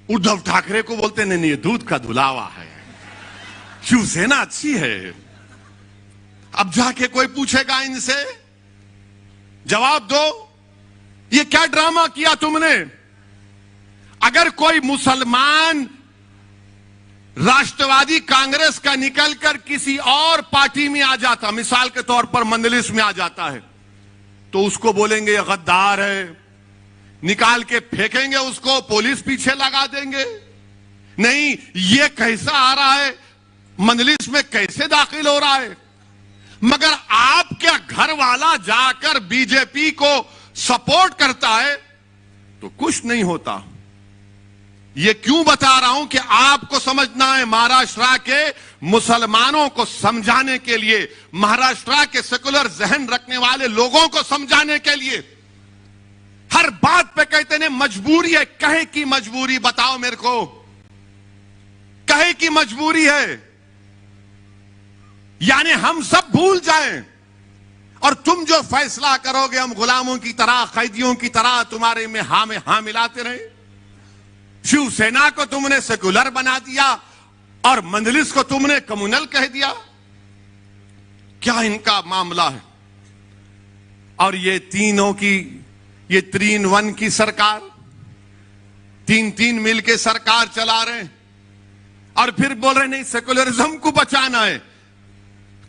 उद्धव ठाकरे को बोलते नहीं नहीं ये दूध का धुलावा है, शिवसेना अच्छी है। अब जाके कोई पूछेगा इनसे, जवाब दो, ये क्या ड्रामा किया तुमने? अगर कोई मुसलमान राष्ट्रवादी कांग्रेस का निकलकर किसी और पार्टी में आ जाता, मिसाल के तौर पर मंदलिस में आ जाता है, तो उसको बोलेंगे ये गद्दार है, निकाल के फेंकेंगे उसको, पुलिस पीछे लगा देंगे। नहीं, ये कैसा आ रहा है, मंदलिस में कैसे दाखिल हो रहा है? मगर आपका घर वाला जाकर बीजेपी को सपोर्ट करता है तो कुछ नहीं होता। ये क्यों बता रहा हूं कि आपको समझना है, महाराष्ट्र के मुसलमानों को समझाने के लिए, महाराष्ट्र के सेकुलर जहन रखने वाले लोगों को समझाने के लिए ने मजबूरी है, कहे की मजबूरी बताओ मेरे को, कहे की मजबूरी है। यानी हम सब भूल जाएं और तुम जो फैसला करोगे हम गुलामों की तरह, कैदियों की तरह तुम्हारे में हाँ मिलाते रहे। शिवसेना को तुमने सेकुलर बना दिया और मंजलिस को तुमने कम्युनल कह दिया। क्या इनका मामला है? और ये तीनों की, ये 3-1 की सरकार, 3-3 मिल के सरकार चला रहे हैं और फिर बोल रहे नहीं सेकुलरिज्म को बचाना है।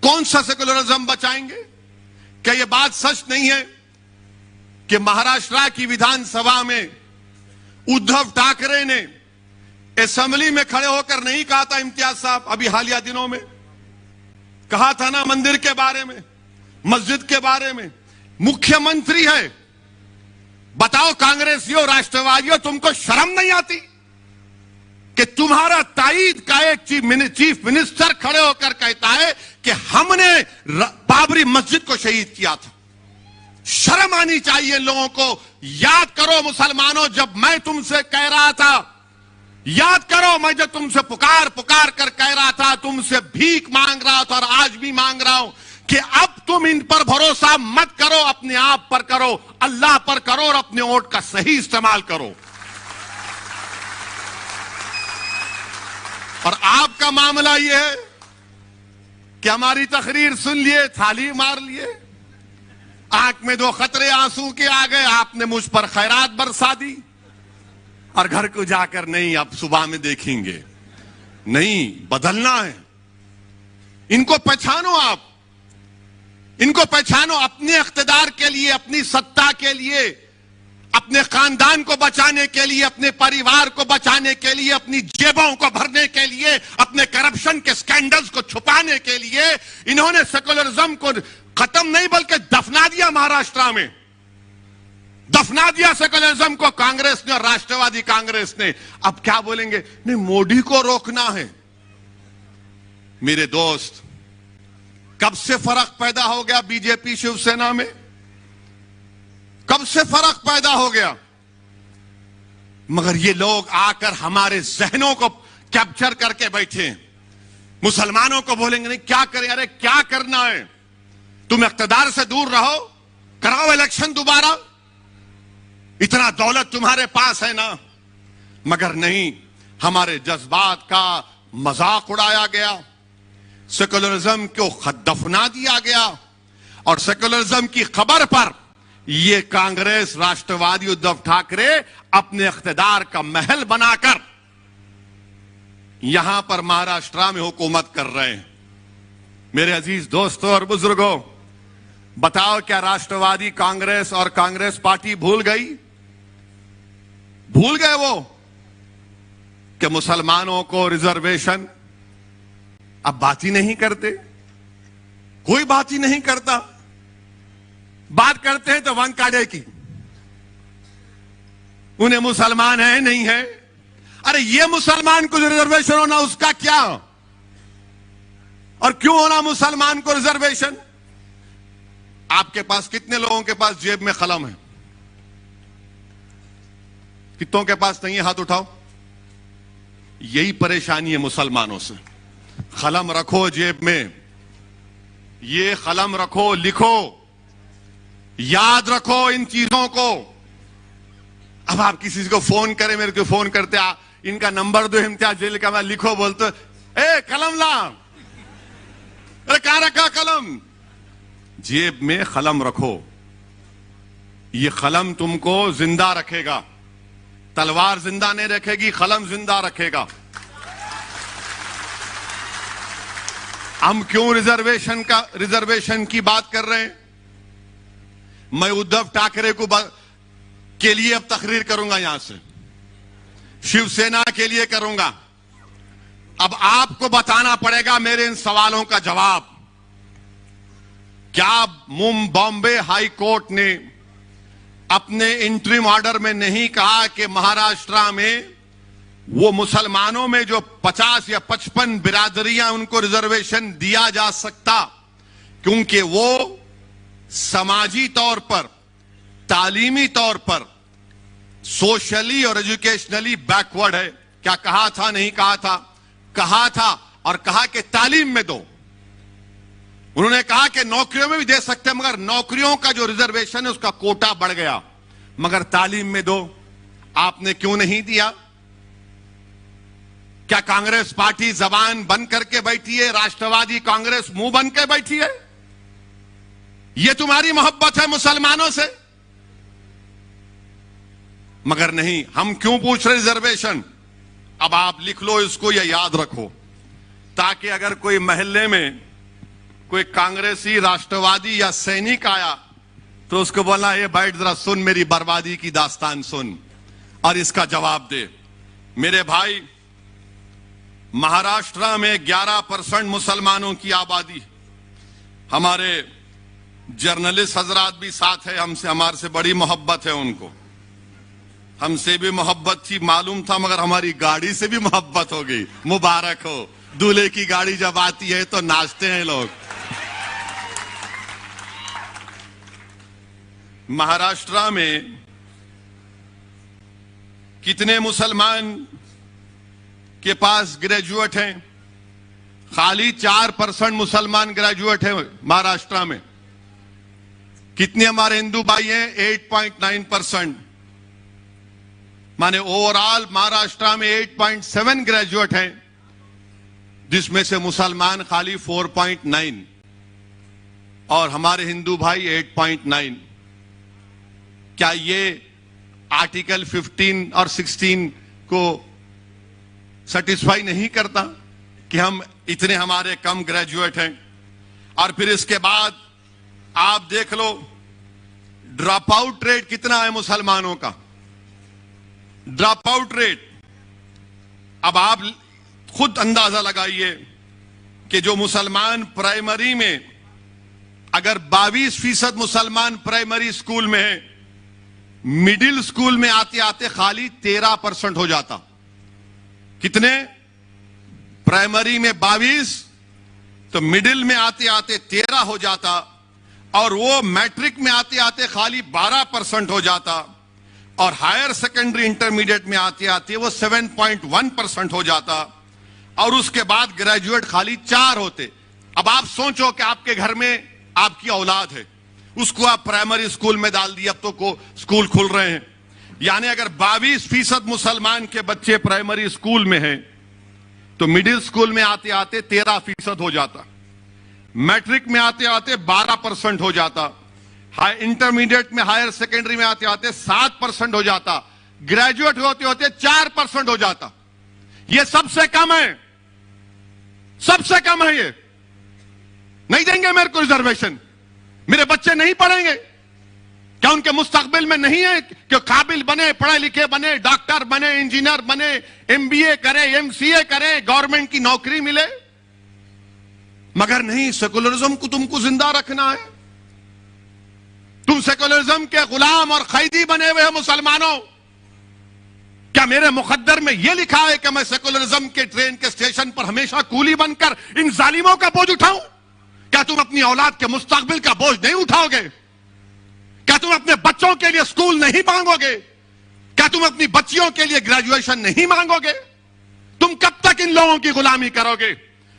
कौन सा सेकुलरिज्म बचाएंगे? क्या यह बात सच नहीं है कि महाराष्ट्र की विधानसभा में उद्धव ठाकरे ने असेंबली में खड़े होकर नहीं कहा था, इम्तियाज साहब अभी हालिया दिनों में कहा था ना, मंदिर के बारे में, मस्जिद के बारे में। मुख्यमंत्री है, बताओ कांग्रेसियों, राष्ट्रवादियों, तुमको शर्म नहीं आती कि तुम्हारा ताईद का एक चीफ मिनिस्टर खड़े होकर कहता है कि हमने बाबरी मस्जिद को शहीद किया था। शर्म आनी चाहिए लोगों को। याद करो मुसलमानों, जब मैं तुमसे कह रहा था, याद करो मैं जब तुमसे पुकार कर कह रहा था, तुमसे भीख मांग रहा था और आज भी मांग रहा हूं कि अब तुम इन पर भरोसा मत करो, अपने आप पर करो, अल्लाह पर करो और अपने वोट का सही इस्तेमाल करो। और आपका मामला यह है कि हमारी तकरीर सुन लिए, थाली मार लिए, आंख में 2 खतरे आंसू के आ गए, आपने मुझ पर खैरात बरसा दी और घर को जाकर नहीं अब सुबह में देखेंगे। नहीं, बदलना है। इनको पहचानो, आप इनको पहचानो। अपने इख्तिदार के लिए, अपनी सत्ता के लिए, अपने खानदान को बचाने के लिए, अपने परिवार को बचाने के लिए, अपनी जेबों को भरने के लिए, अपने करप्शन के स्कैंडल्स को छुपाने के लिए इन्होंने सेकुलरिज्म को खत्म नहीं बल्कि दफना दिया। महाराष्ट्र में दफना दिया सेकुलरिज्म को कांग्रेस ने और राष्ट्रवादी कांग्रेस ने। अब क्या बोलेंगे? नहीं, मोदी को रोकना है। मेरे दोस्त, कब से फर्क पैदा हो गया बीजेपी शिवसेना में? कब से फर्क पैदा हो गया? मगर ये लोग आकर हमारे जहनों को कैप्चर करके बैठे। मुसलमानों को बोलेंगे नहीं, क्या करें? अरे क्या करना है? तुम इख्तिदार से दूर रहो, कराओ इलेक्शन दोबारा, इतना दौलत तुम्हारे पास है ना। मगर नहीं, हमारे जज्बात का मजाक उड़ाया गया, सेकुलरिज्म को दफना दिया गया और सेकुलरिज्म की खबर पर ये कांग्रेस, राष्ट्रवादी उद्धव ठाकरे अपने इख्तिदार का महल बनाकर यहां पर महाराष्ट्र में हुकूमत कर रहे हैं। मेरे अजीज दोस्तों और बुजुर्गों, बताओ क्या राष्ट्रवादी कांग्रेस और कांग्रेस पार्टी भूल गई? भूल गए वो कि मुसलमानों को रिजर्वेशन? अब बात ही नहीं करते, कोई बात ही नहीं करता। बात करते हैं तो वंकाड़े की, उन्हें मुसलमान है नहीं है। अरे ये मुसलमान को रिजर्वेशन होना उसका क्या? और क्यों होना मुसलमान को रिजर्वेशन? आपके पास कितने लोगों के पास जेब में कलम है? कितनों के पास नहीं है? हाथ उठाओ। यही परेशानी है मुसलमानों से। कलम रखो जेब में, ये कलम रखो, लिखो, याद रखो इन चीजों को। अब आप किसी को फोन करें, मेरे को फोन करते, इनका नंबर दो इम्तियाज जेल का, मैं लिखो बोलते, ए कलम ला। अरे कहां रखा कलम? जेब में कलम रखो, ये कलम तुमको जिंदा रखेगा। तलवार जिंदा नहीं रखेगी, कलम जिंदा रखेगा। हम क्यों रिजर्वेशन की बात कर रहे हैं? मैं उद्धव ठाकरे के लिए अब तकरीर करूंगा, यहां से शिवसेना के लिए करूंगा। अब आपको बताना पड़ेगा मेरे इन सवालों का जवाब। क्या बॉम्बे हाई कोर्ट ने अपने इंटरिम ऑर्डर में नहीं कहा कि महाराष्ट्र में वो मुसलमानों में जो 50 या 55 बिरादरियां, उनको रिजर्वेशन दिया जा सकता, क्योंकि वो समाजी तौर पर, तालीमी तौर पर, सोशली और एजुकेशनली बैकवर्ड है। क्या कहा था? नहीं कहा था? कहा था, और कहा कि तालीम में दो। उन्होंने कहा कि नौकरियों में भी दे सकते हैं, मगर नौकरियों का जो रिजर्वेशन है उसका कोटा बढ़ गया, मगर तालीम में दो। आपने क्यों नहीं दिया? क्या कांग्रेस पार्टी जबान बंद करके बैठी है? राष्ट्रवादी कांग्रेस मुंह बंद के बैठी है? यह तुम्हारी मोहब्बत है मुसलमानों से? मगर नहीं। हम क्यों पूछ रहे रिजर्वेशन? अब आप लिख लो इसको या याद रखो, ताकि अगर कोई महल्ले में कोई कांग्रेसी, राष्ट्रवादी या सैनिक आया तो उसको बोलना, ये बैठ जरा सुन, मेरी बर्बादी की दास्तान सुन और इसका जवाब दे। मेरे भाई, महाराष्ट्र में 11% मुसलमानों की आबादी। हमारे जर्नलिस्ट हजरात भी साथ है, हमारे से बड़ी मोहब्बत है उनको। हमसे भी मोहब्बत थी, मालूम था, मगर हमारी गाड़ी से भी मोहब्बत हो गई। मुबारक हो, दूल्हे की गाड़ी जब आती है तो नाचते हैं लोग। महाराष्ट्र में कितने मुसलमान के पास ग्रेजुएट हैं? खाली 4% मुसलमान ग्रेजुएट हैं महाराष्ट्र में। कितने हमारे हिंदू भाई हैं? 8.9%। माने ओवरऑल महाराष्ट्र में 8.7 ग्रेजुएट हैं, जिसमें से मुसलमान खाली 4.9 और हमारे हिंदू भाई 8.9। क्या ये आर्टिकल 15 और 16 को सेटिस्फाई नहीं करता कि हम इतने हमारे कम ग्रेजुएट हैं? और फिर इसके बाद आप देख लो ड्रॉप आउट रेट कितना है मुसलमानों का। ड्रॉप आउट रेट, अब आप खुद अंदाजा लगाइए कि जो मुसलमान प्राइमरी में, अगर 22% मुसलमान प्राइमरी स्कूल में है, मिडिल स्कूल में आते आते खाली 13% हो जाता। कितने? प्राइमरी में 22, तो मिडिल में आते आते 13 हो जाता, और वो मैट्रिक में आते आते खाली 12% हो जाता, और हायर सेकेंडरी इंटरमीडिएट में आते आते वो 7.1% हो जाता, और उसके बाद ग्रेजुएट खाली 4 होते। अब आप सोचो कि आपके घर में आपकी औलाद है, उसको आप प्राइमरी स्कूल में डाल दिए, अब तो को स्कूल खुल रहे हैं, यानी अगर 22% मुसलमान के बच्चे प्राइमरी स्कूल में हैं, तो मिडिल स्कूल में आते आते 13% हो जाता, मैट्रिक में आते आते 12% हो जाता, इंटरमीडिएट में, हायर सेकेंडरी में आते आते 7% हो जाता, ग्रेजुएट होते होते 4% हो जाता। यह सबसे कम है, सबसे कम है। ये नहीं देंगे मेरे को रिजर्वेशन, मेरे बच्चे नहीं पढ़ेंगे? क्या उनके मुस्तकबिल में नहीं है कि काबिल बने, पढ़े लिखे बने, डॉक्टर बने, इंजीनियर बने, MBA करे, MCA करे, गवर्नमेंट की नौकरी मिले? मगर नहीं, सेकुलरिज्म को तुमको जिंदा रखना है। तुम सेकुलरिज्म के गुलाम और कैदी बने हुए हो मुसलमानों। क्या मेरे मुकद्दर में यह लिखा है कि मैं सेकुलरिज्म के ट्रेन के स्टेशन पर हमेशा कूली बनकर इन जालिमों का बोझ उठाऊं? क्या तुम अपनी औलाद के मुस्तकबिल का बोझ नहीं उठाओगे? क्या तुम अपने बच्चों के लिए स्कूल नहीं मांगोगे? क्या तुम अपनी बच्चियों के लिए ग्रेजुएशन नहीं मांगोगे? तुम कब तक इन लोगों की गुलामी करोगे?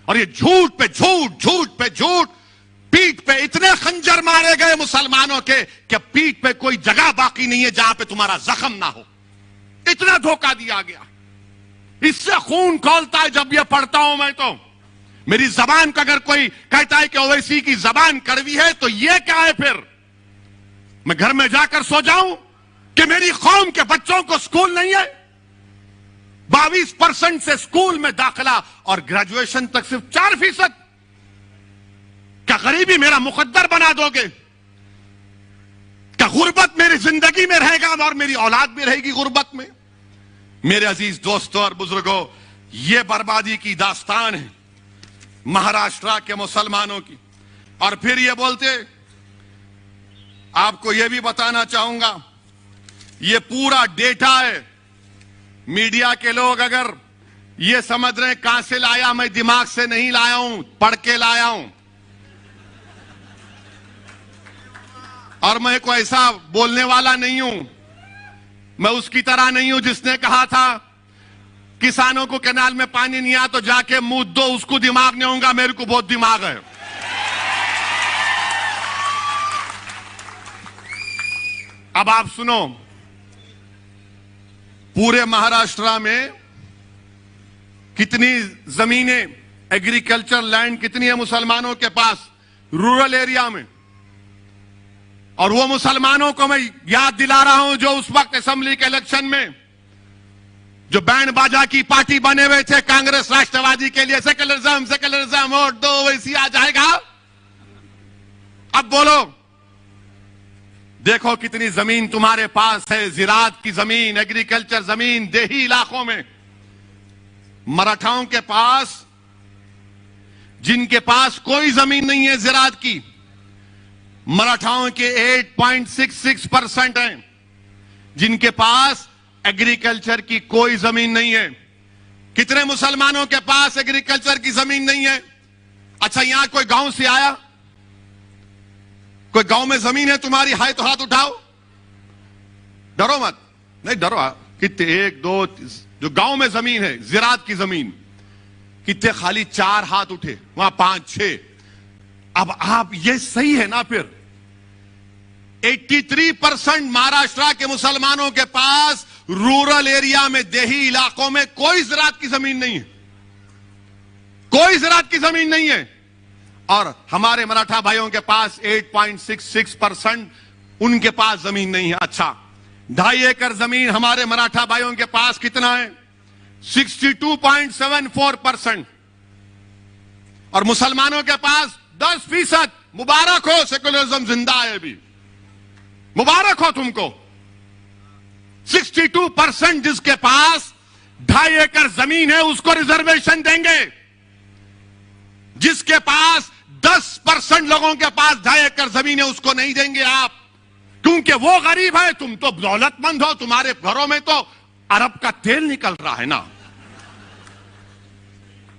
और ये झूठ पे झूठ, झूठ पे झूठ, पीठ पे इतने खंजर मारे गए मुसलमानों के कि पीठ पे कोई जगह बाकी नहीं है जहां पे तुम्हारा जख्म ना हो। इतना धोखा दिया गया, इससे खून खौलता है जब यह पढ़ता हूं मैं। तो मेरी जबान का अगर कोई कहता है कि ओवैसी की जबान कड़वी है, तो यह क्या है? फिर मैं घर में जाकर सो जाऊं कि मेरी कौम के बच्चों को स्कूल नहीं है? 22% से स्कूल में दाखिला और ग्रेजुएशन तक सिर्फ 4%। क्या गरीबी मेरा मुकद्दर बना दोगे? क्या गुर्बत मेरी जिंदगी में रहेगा और मेरी औलाद भी रहेगी गुर्बत में? मेरे अजीज दोस्तों और बुजुर्गों, यह बर्बादी की दास्तान है महाराष्ट्र के मुसलमानों की। और फिर ये बोलते, आपको यह भी बताना चाहूंगा, यह पूरा डेटा है। मीडिया के लोग अगर ये समझ रहे हैं कहां से लाया, मैं दिमाग से नहीं लाया हूं, पढ़ के लाया हूं। और मैं कोई ऐसा बोलने वाला नहीं हूं। मैं उसकी तरह नहीं हूं जिसने कहा था किसानों को कैनाल में पानी नहीं आया तो जाके मुंह दो, उसको दिमाग नहीं होगा, मेरे को बहुत दिमाग है। अब आप सुनो, पूरे महाराष्ट्र में कितनी जमीनें, एग्रीकल्चर लैंड कितनी है मुसलमानों के पास रूरल एरिया में। और वो मुसलमानों को मैं याद दिला रहा हूं जो उस वक्त असेंबली के इलेक्शन में जो बैंड बाजा की पार्टी बने हुए थे कांग्रेस राष्ट्रवादी के लिए, सेकुलरिज्म सेकुलरिज्म वोट दो वैसी आ जाएगा। अब बोलो, देखो कितनी जमीन तुम्हारे पास है, जिरात की जमीन, एग्रीकल्चर जमीन देही इलाकों में। मराठाओं के पास, जिनके पास कोई जमीन नहीं है जिरात की, मराठाओं के 8.66% हैं जिनके पास एग्रीकल्चर की कोई जमीन नहीं है। कितने मुसलमानों के पास एग्रीकल्चर की जमीन नहीं है? अच्छा, यहां कोई गांव से आया, कोई गांव में जमीन है तुम्हारी, हाय तो हाथ उठाओ, डरो मत, नहीं डरो। कितने, 1 2 जो गांव में जमीन है जिरात की जमीन, कितने खाली 4 हाथ उठे, वहां 5 6। अब आप, ये सही है ना? फिर 83% महाराष्ट्र के मुसलमानों के पास रूरल एरिया में, देही इलाकों में कोई ज़राअत की जमीन नहीं है, कोई ज़राअत की जमीन नहीं है। और हमारे मराठा भाइयों के पास 8.66% उनके पास जमीन नहीं है। अच्छा, 2.5 एकड़ जमीन हमारे मराठा भाइयों के पास कितना है? 62.74%। और मुसलमानों के पास 10%। मुबारक हो, सेकुलरिज्म जिंदा है अभी, मुबारक हो तुमको। 62% जिसके पास 2.5 एकड़ जमीन है उसको रिजर्वेशन देंगे, जिसके पास 10% लोगों के पास 2.5 एकड़ जमीन है उसको नहीं देंगे आप, क्योंकि वो गरीब है, तुम तो दौलतमंद हो, तुम्हारे घरों में तो अरब का तेल निकल रहा है ना,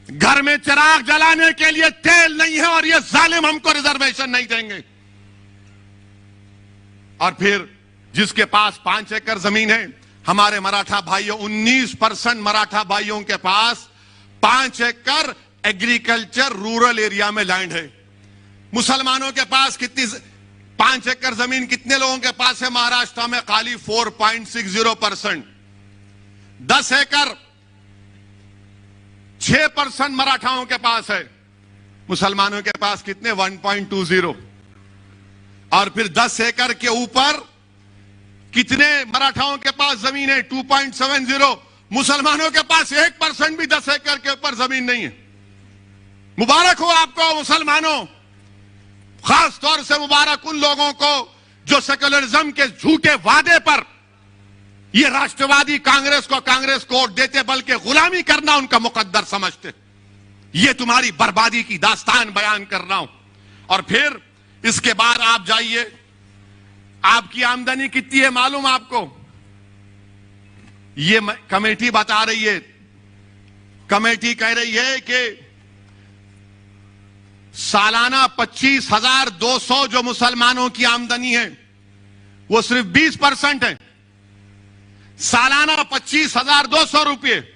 घर में चिराग जलाने के लिए तेल नहीं है, और ये जालिम हमको रिजर्वेशन नहीं देंगे। और फिर जिसके पास 5 एकड़ जमीन है, हमारे मराठा भाइयों, 19% मराठा भाइयों के पास 5 एकड़ एग्रीकल्चर रूरल एरिया में लैंड है। मुसलमानों के पास कितनी, 5 एकड़ जमीन कितने लोगों के पास है महाराष्ट्र में? खाली 4.60%। 10 एकड़ 6% मराठाओं के पास है, मुसलमानों के पास कितने? 1.20। और फिर 10 एकड़ के ऊपर कितने मराठाओं के पास जमीन है? 2.70। मुसलमानों के पास 1% भी 10 एकड़ के ऊपर जमीन नहीं है। मुबारक हो आपको मुसलमानों, खास तौर से मुबारक उन लोगों को जो सेकुलरिज्म के झूठे वादे पर ये राष्ट्रवादी कांग्रेस को वोट देते, बल्कि गुलामी करना उनका मुकद्दर समझते। ये तुम्हारी बर्बादी की दास्तान बयान कर रहा हूं। और फिर इसके बाद आप जाइए, आपकी आमदनी कितनी है मालूम आपको? ये कमेटी बता रही है, कमेटी कह रही है कि सालाना 25,200 जो मुसलमानों की आमदनी है वो सिर्फ 20% है। सालाना 25,200 रुपये,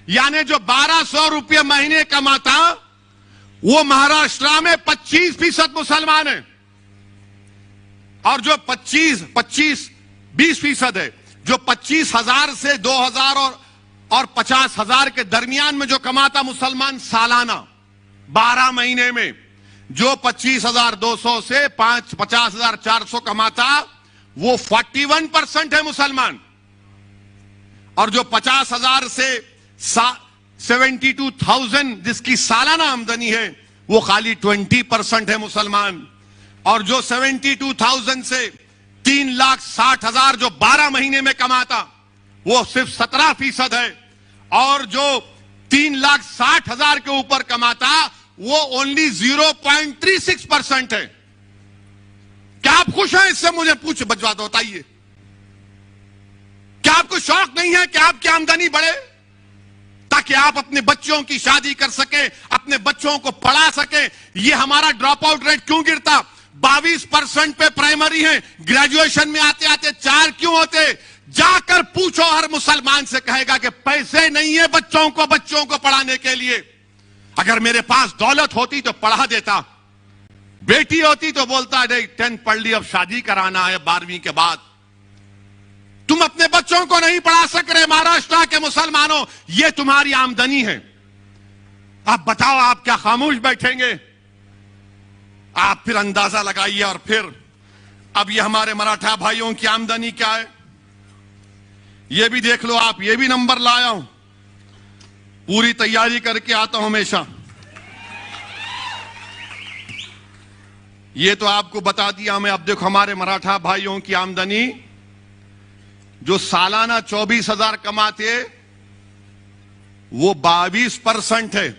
यानी जो 1,200 रुपये महीने कमाता वो महाराष्ट्र में 25% मुसलमान है। और जो 20% है, जो 25,000 से 2,000 और 50,000 के दरमियान में जो कमाता मुसलमान सालाना 12 महीने में, जो 25,200 से 50,400 कमाता वो 41% है मुसलमान। और जो 50,000 से 72,000 जिसकी सालाना आमदनी है वो खाली 20% है मुसलमान। और जो 72,000 से 3,60,000 जो 12 महीने में कमाता वो सिर्फ 17% है। और जो 3,60,000 के ऊपर कमाता वो ओनली 0.36% है। क्या आप खुश हैं इससे? मुझे बजवा दो, बताइए। क्या आपको शौक नहीं है कि आपकी आमदनी बढ़े, ताकि आप अपने बच्चों की शादी कर सके, अपने बच्चों को पढ़ा सके? ये हमारा ड्रॉप आउट रेट क्यों गिरता? 22% पे प्राइमरी हैं, ग्रेजुएशन में आते आते 4 क्यों होते? जाकर पूछो, हर मुसलमान से कहेगा कि पैसे नहीं है बच्चों को पढ़ाने के लिए। अगर मेरे पास दौलत होती तो पढ़ा देता, बेटी होती तो बोलता नहीं 10th पढ़ ली, अब शादी कराना है 12वीं के बाद। तुम अपने बच्चों को नहीं पढ़ा सक रहे महाराष्ट्र के मुसलमानों, यह तुम्हारी आमदनी है। आप बताओ, आप क्या खामोश बैठेंगे? आप फिर अंदाजा लगाइए। और फिर अब ये हमारे मराठा भाइयों की आमदनी क्या है, ये भी देख लो आप। ये भी नंबर लाया हूं, पूरी तैयारी करके आता हूं हमेशा। ये तो आपको बता दिया मैं। अब देखो हमारे मराठा भाइयों की आमदनी जो सालाना 24,000 कमाते, वो 22% है।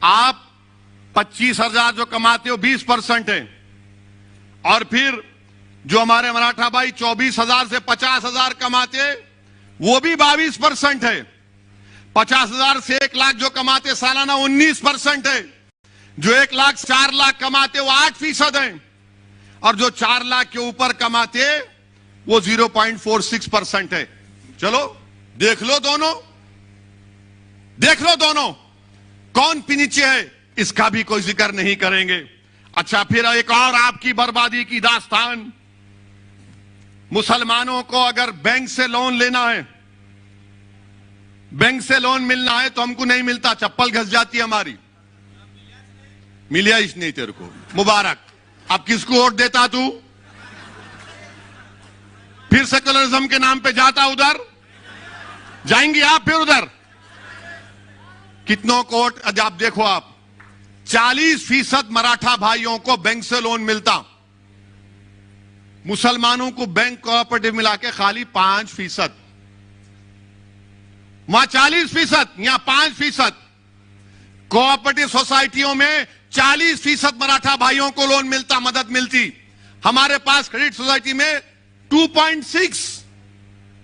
आप 25,000 जो कमाते हो 20% है। और फिर जो हमारे मराठा भाई 24,000 से 50,000 कमाते, वो भी 22% है। 50,000 से 1 लाख जो कमाते सालाना 19% है। जो 1 लाख 4 लाख कमाते वो 8% है। और जो 4 लाख के ऊपर कमाते वो 0.46% है। चलो देख लो दोनों कौन नीचे है, इसका भी कोई जिक्र नहीं करेंगे। अच्छा, फिर एक और आपकी बर्बादी की दास्तान। मुसलमानों को अगर बैंक से लोन लेना है, बैंक से लोन मिलना है तो हमको नहीं मिलता, चप्पल घस जाती है हमारी। मिलिया ही नहीं तेरे को, मुबारक। अब किसको वोट देता तू? फिर सेकुलरिज्म के नाम पे जाता उधर, जाएंगे आप फिर उधर। कितनों को वोट? आप देखो, आप 40% मराठा भाइयों को बैंक से लोन मिलता, मुसलमानों को बैंक कोऑपरेटिव मिला के खाली 5%। वहां 40%, यहां 5%। कोऑपरेटिव सोसाइटियों में 40% मराठा भाइयों को लोन मिलता, मदद मिलती। हमारे पास क्रेडिट सोसाइटी में 2.6।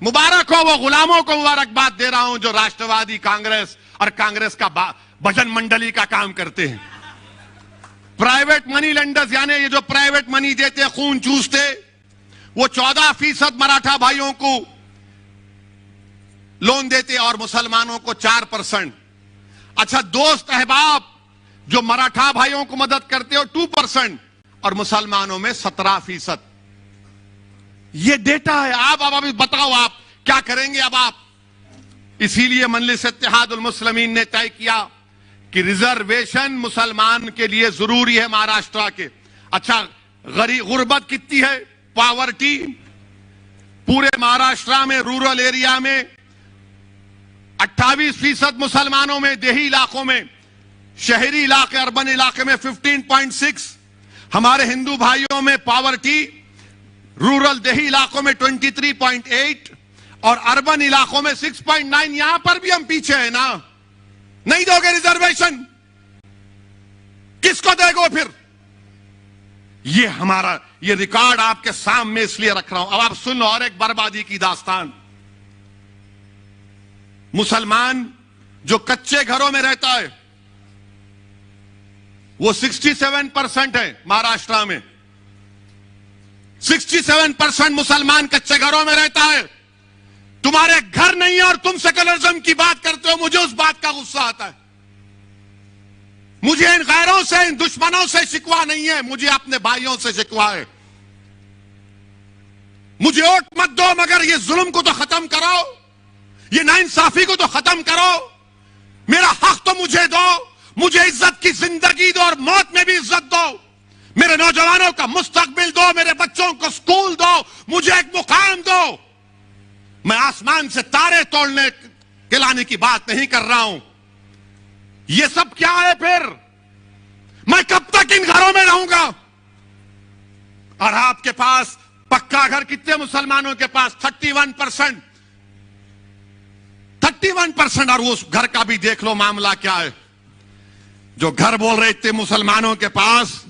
मुबारक हो वो गुलामों को, मुबारकबाद दे रहा हूं जो राष्ट्रवादी कांग्रेस और कांग्रेस का भजन मंडली का काम करते हैं। प्राइवेट मनी लेंडर्स, यानी ये जो प्राइवेट मनी देते, खून चूसते, वो 14% मराठा भाइयों को लोन देते और मुसलमानों को 4%। अच्छा, दोस्त अहबाब जो मराठा भाइयों को मदद करते हो 2% और मुसलमानों में 17%। ये डेटा है। आप अब अभी बताओ आप क्या करेंगे अब आप? इसीलिए मजलिस इत्तेहादुल मुस्लिमीन ने तय किया कि रिजर्वेशन मुसलमान के लिए जरूरी है महाराष्ट्र के। अच्छा, गुर्बत कितनी है, पॉवर्टी पूरे महाराष्ट्र में, रूरल एरिया में 28% मुसलमानों में, देही इलाकों में, शहरी इलाके अर्बन इलाके में 15.6, हमारे हिंदू भाइयों में पॉवर्टी रूरल देही इलाकों में 23.8 और अर्बन इलाकों में 6.9। यहां पर भी हम पीछे हैं ना। नहीं दोगे रिजर्वेशन, किसको देगो फिर? ये हमारा ये रिकॉर्ड आपके सामने इसलिए रख रहा हूं। अब आप सुन लो और एक बर्बादी की दास्तान। मुसलमान जो कच्चे घरों में रहता है वो 67% है महाराष्ट्र में। 67% मुसलमान कच्चे घरों में रहता है। तुम्हारे घर नहीं है और तुम सेकुलरिज्म की बात करते हो। मुझे उस बात का गुस्सा आता है। मुझे इन गैरों से, इन दुश्मनों से शिकवा नहीं है, मुझे अपने भाइयों से शिकवा है। मुझे वोट मत दो, मगर ये जुल्म को तो खत्म करो, ये नाइंसाफी को तो खत्म करो। मेरा हक तो मुझे दो, मुझे इज्जत की जिंदगी दो और मौत में भी इज्जत दो। मेरे नौजवानों का मुस्तकबिल दो, मेरे बच्चों को स्कूल दो, मुझे एक मुकाम दो। मैं आसमान से तारे तोड़ने के लाने की बात नहीं कर रहा हूं। ये सब क्या है फिर? मैं कब तक इन घरों में रहूंगा? और आपके पास पक्का घर कितने मुसलमानों के पास? 31%। 31%। और उस घर का भी देख लो मामला क्या है। जो घर बोल रहे थे मुसलमानों के पास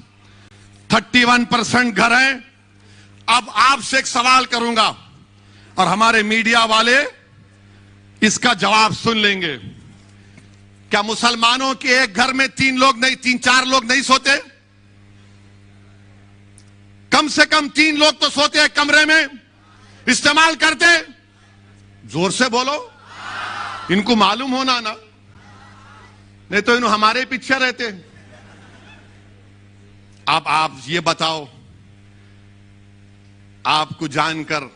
31% घर है। अब आपसे एक सवाल करूंगा और हमारे मीडिया वाले इसका जवाब सुन लेंगे। क्या मुसलमानों के एक घर में 3 लोग नहीं, 3-4 लोग नहीं सोते? कम से कम 3 लोग तो सोते हैं कमरे में, इस्तेमाल करते। जोर से बोलो, इनको मालूम होना ना, नहीं तो इन्हों हमारे पीछे रहते। अब आप ये बताओ, आपको जानकर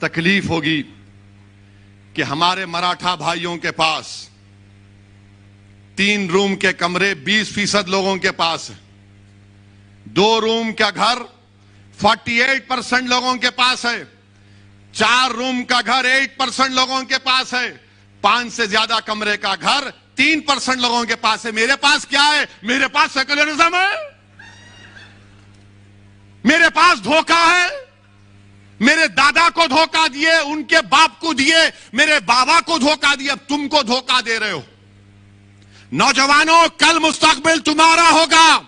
तकलीफ होगी कि हमारे मराठा भाइयों के पास 3 रूम के कमरे 20% लोगों के पास है, 2 रूम का घर 48% लोगों के पास है, 4 रूम का घर 8% लोगों के पास है, 5 से ज्यादा कमरे का घर 3% लोगों के पास है। मेरे पास क्या है? मेरे पास सेकुलरिज्म है, मेरे पास धोखा है। मेरे दादा को धोखा दिए, उनके बाप को दिए, मेरे बाबा को धोखा दिया, अब तुमको धोखा दे रहे हो। नौजवानों, कल मुस्तकबिल तुम्हारा होगा,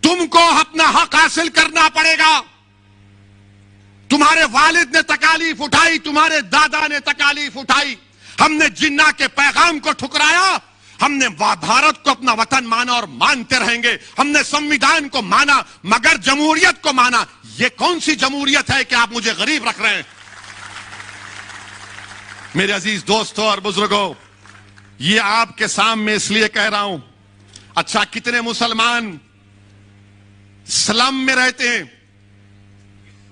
तुमको अपना हक हासिल करना पड़ेगा। तुम्हारे वालिद ने तकालीफ उठाई, तुम्हारे दादा ने तकालीफ उठाई। हमने जिन्ना के पैगाम को ठुकराया, हमने भारत को अपना वतन माना और मानते रहेंगे। हमने संविधान को माना मगर जमहूरियत को माना। ये कौन सी जमहूरियत है कि आप मुझे गरीब रख रहे हैं? मेरे अजीज दोस्तों और बुजुर्गों, ये आपके सामने इसलिए कह रहा हूं। अच्छा, कितने मुसलमान स्लम में रहते हैं?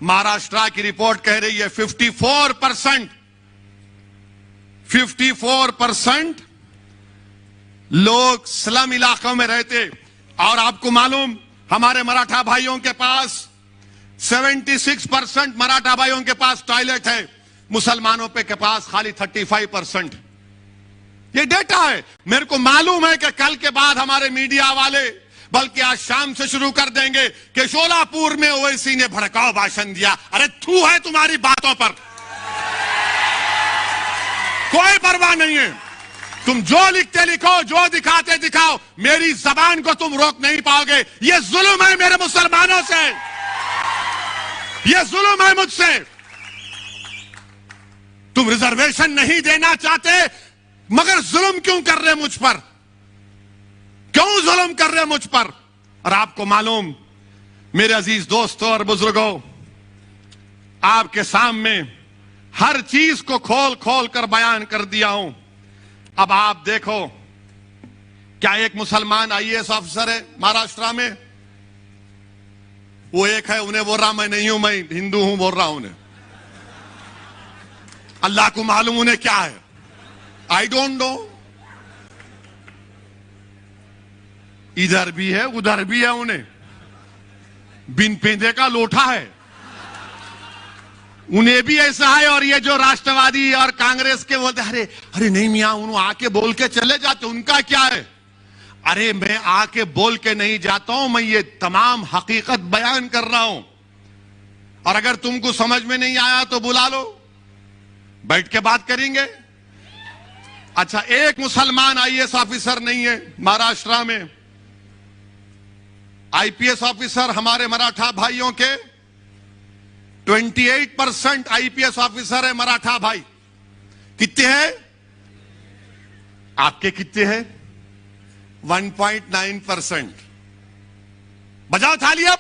महाराष्ट्र की रिपोर्ट कह रही है 54% लोग स्लम इलाकों में रहते। और आपको मालूम, हमारे मराठा भाइयों के पास 76% मराठा भाइयों के पास टॉयलेट है, मुसलमानों पे के पास खाली 35%। ये डेटा है। मेरे को मालूम है कि कल के बाद हमारे मीडिया वाले, बल्कि आज शाम से शुरू कर देंगे कि शोलापुर में ओवैसी ने भड़काऊ भाषण दिया। अरे थू है तुम्हारी बातों पर, कोई परवाह नहीं है। तुम जो लिखते लिखो, जो दिखाते दिखाओ, मेरी जबान को तुम रोक नहीं पाओगे। ये जुल्म है मेरे मुसलमानों से, ये जुल्म है मुझसे। तुम रिजर्वेशन नहीं देना चाहते, मगर जुल्म क्यों कर रहे मुझ पर? क्यों जुल्म कर रहे मुझ पर? और आपको मालूम, मेरे अजीज दोस्तों और बुजुर्गों, आपके सामने हर चीज को खोल खोल कर बयान कर दिया हूं। अब आप देखो, क्या एक मुसलमान आईएएस ऑफिसर है महाराष्ट्र में? वो एक है, उन्हें बोल रहा मैं नहीं हूं, मैं हिंदू हूं बोल रहा हूं उन्हें। अल्लाह को मालूम उन्हें क्या है, आई डोंट नो। इधर भी है उधर भी है, उन्हें बिन पेंदे का लोटा है, उन्हें भी ऐसा है। और ये जो राष्ट्रवादी और कांग्रेस के बोलते अरे अरे नहीं मियां, उन्होंने आके बोल के चले जाते, उनका क्या है? अरे मैं आके बोल के नहीं जाता हूं, मैं ये तमाम हकीकत बयान कर रहा हूं। और अगर तुमको समझ में नहीं आया तो बुला लो, बैठ के बात करेंगे। अच्छा, एक मुसलमान आईएएस ऑफिसर नहीं है महाराष्ट्र में। आईपीएस ऑफिसर हमारे मराठा भाइयों के 28% आईपीएस ऑफिसर है मराठा भाई। कितने हैं? आपके कितने हैं? 1.9%। बजाओ थाली अब।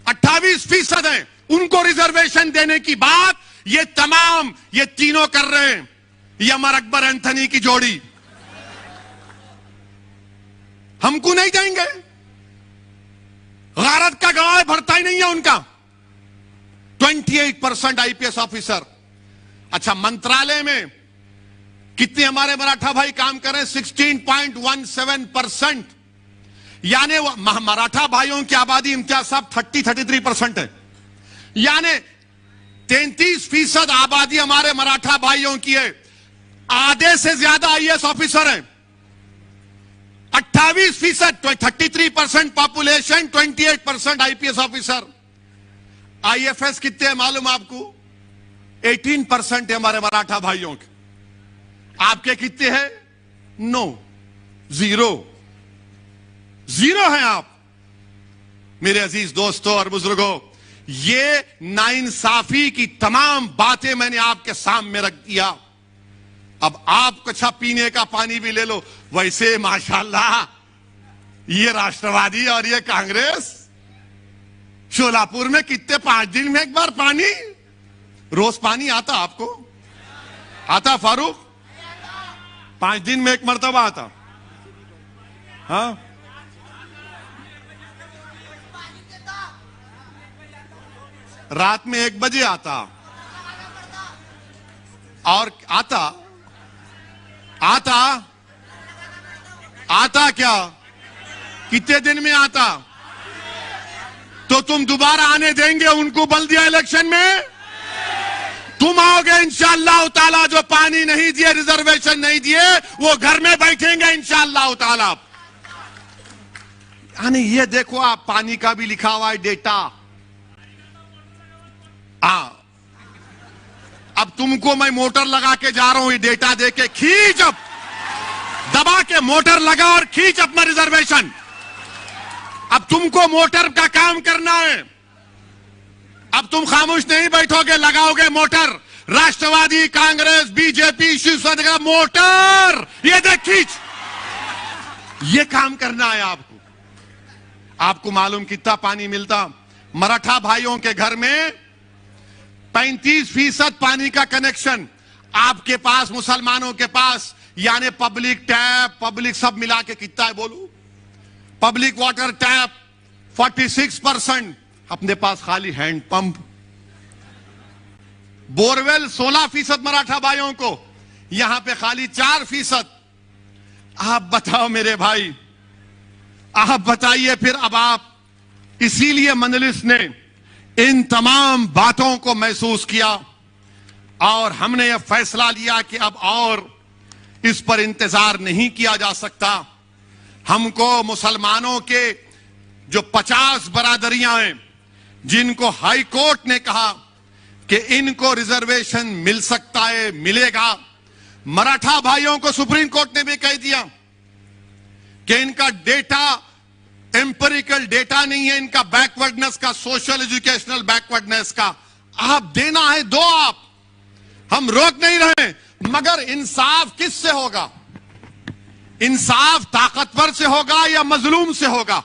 28% है। उनको रिजर्वेशन देने की बात ये तमाम, ये तीनों कर रहे हैं। ये अमर अकबर एंथनी की जोड़ी, हमको नहीं देंगे। गारत का गवाह भरता ही नहीं है उनका। 28% आईपीएस ऑफिसर। अच्छा, मंत्रालय में कितने हमारे मराठा भाई काम कर रहे हैं? 16.17%। यानी मराठा भाइयों की आबादी इम्तियाज साहब 33% है। यानी 33% आबादी हमारे मराठा भाइयों की है। आधे से ज्यादा आईएएस ऑफिसर हैं। 28%, 33% पॉपुलेशन, 28% आईपीएस ऑफिसर। आईएफएस कितने हैं मालूम आपको? 18% है हमारे मराठा भाइयों के। आपके कितने हैं? नो, जीरो हैं आप। मेरे अजीज दोस्तों और बुजुर्गों, ये नाइंसाफी की तमाम बातें मैंने आपके सामने रख दिया। अब आप कच्छा पीने का पानी भी ले लो। वैसे माशाल्लाह ये राष्ट्रवादी और ये कांग्रेस। शोलापुर में कितने 5 दिन में एक बार पानी, रोज पानी आता आपको? आता फारूक? 5 दिन में एक मर्तबा आता। हाँ, रात में 1 बजे आता। और आता क्या? कितने दिन में आता? तो तुम दोबारा आने देंगे उनको बल्दिया इलेक्शन में? तुम आओगे इंशाअल्लाह ताला। जो पानी नहीं दिए, रिजर्वेशन नहीं दिए, वो घर में बैठेंगे इंशाअल्लाह ताला। यानी ये देखो आप, पानी का भी लिखा हुआ है डेटा। अब तुमको मैं मोटर लगा के जा रहा हूं, ये डेटा दे के खींच, अब दबा के मोटर लगा और खींच अपना रिजर्वेशन। अब तुमको मोटर का काम करना है। अब तुम खामोश नहीं बैठोगे, लगाओगे मोटर। राष्ट्रवादी, कांग्रेस, बीजेपी, शिवसेना मोटर, ये देख खींच। ये काम करना है आपको। आपको मालूम कितना पानी मिलता? मराठा भाइयों के घर में 35% पानी का कनेक्शन आपके पास, मुसलमानों के पास, यानी पब्लिक टैप, पब्लिक सब मिला के कितना है बोलू? पब्लिक वाटर टैप 46%, अपने पास खाली हैंड पंप। बोरवेल 16% मराठा भाइयों को, यहां पे खाली 4%। आप बताओ मेरे भाई, आप बताइए फिर। अब आप, इसीलिए मजलिस ने इन तमाम बातों को महसूस किया और हमने यह फैसला लिया कि अब और इस पर इंतजार नहीं किया जा सकता। हमको मुसलमानों के जो 50 बरादरियां हैं, जिनको हाई कोर्ट ने कहा कि इनको रिजर्वेशन मिल सकता है, मिलेगा। मराठा भाइयों को सुप्रीम कोर्ट ने भी कह दिया कि इनका डेटा एम्पिरिकल डेटा नहीं है, इनका बैकवर्डनेस का, सोशल एजुकेशनल बैकवर्डनेस का। आप देना है, दो आप, हम रोक नहीं रहे। मगर इंसाफ किससे होगा? इंसाफ ताकतवर से होगा या मजलूम से होगा?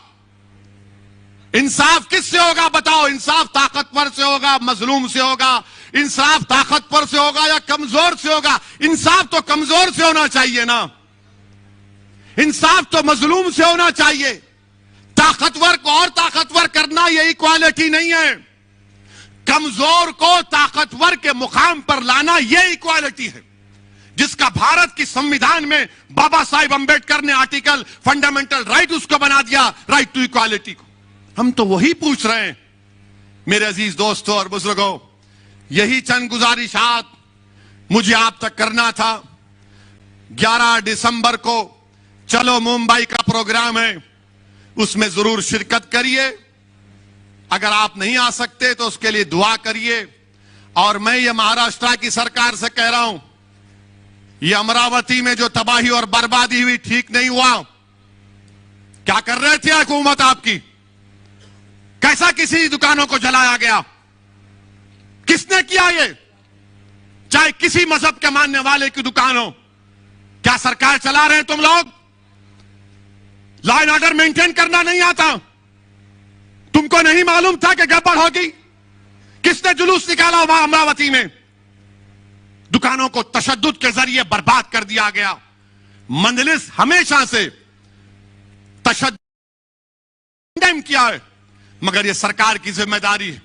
इंसाफ किससे होगा बताओ? इंसाफ ताकतवर से होगा, मजलूम से होगा? इंसाफ ताकतवर से होगा या कमजोर से होगा? इंसाफ तो कमजोर से होना चाहिए ना। इंसाफ तो मजलूम से होना चाहिए। ताकतवर को और ताकतवर करना ये इक्वालिटी नहीं है। कमजोर को ताकतवर के मुकाम पर लाना ये इक्वालिटी है, जिसका भारत की संविधान में बाबा साहिब अंबेडकर ने आर्टिकल फंडामेंटल राइट उसको बना दिया, राइट टू इक्वालिटी को। हम तो वही पूछ रहे हैं मेरे अजीज दोस्तों और बुजुर्गों। यही चंद गुजारिशात मुझे आप तक करना था। 11 दिसंबर को चलो मुंबई का प्रोग्राम है, उसमें जरूर शिरकत करिए। अगर आप नहीं आ सकते तो उसके लिए दुआ करिए। और मैं ये महाराष्ट्र की सरकार से कह रहा हूं, ये अमरावती में जो तबाही और बर्बादी हुई, ठीक नहीं हुआ। क्या कर रहे थे हुकूमत आपकी? कैसा किसी दुकानों को जलाया गया? किसने किया ये? चाहे किसी मजहब के मानने वाले की दुकान हो। क्या सरकार चला रहे हैं तुम लोग? लॉ एंड ऑर्डर मेंटेन करना नहीं आता? तुमको नहीं मालूम था कि गड़बड़ होगी? किसने जुलूस निकाला वहां अमरावती में? दुकानों को तशद्दुद के जरिए बर्बाद कर दिया गया। मजलिस हमेशा से तशद्दुद किया है, मगर यह सरकार की जिम्मेदारी है।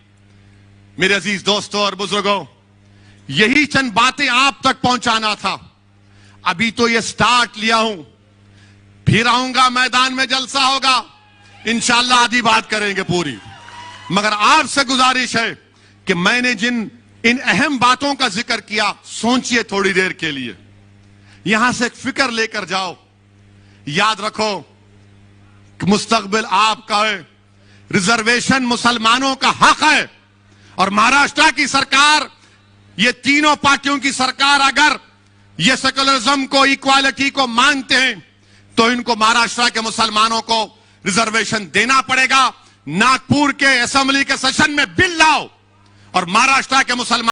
मेरे अजीज दोस्तों और बुजुर्गों, यही चंद बातें आप तक पहुंचाना था। अभी तो ये स्टार्ट लिया हूं, फिर आऊंगा, मैदान में जलसा होगा, इंशाअल्लाह आधी बात करेंगे पूरी। मगर आपसे गुजारिश है कि मैंने जिन इन अहम बातों का जिक्र किया, सोचिए थोड़ी देर के लिए, यहां से एक फिक्र लेकर जाओ। याद रखो कि मुस्तकबिल आपका है, रिजर्वेशन मुसलमानों का हक है। और महाराष्ट्र की सरकार, ये तीनों पार्टियों की सरकार अगर ये सेकुलरिज्म को, इक्वालिटी को मानते हैं, तो इनको महाराष्ट्र के मुसलमानों को रिजर्वेशन देना पड़ेगा। नागपुर के असेंबली के सेशन में बिल लाओ और महाराष्ट्र के मुसलमान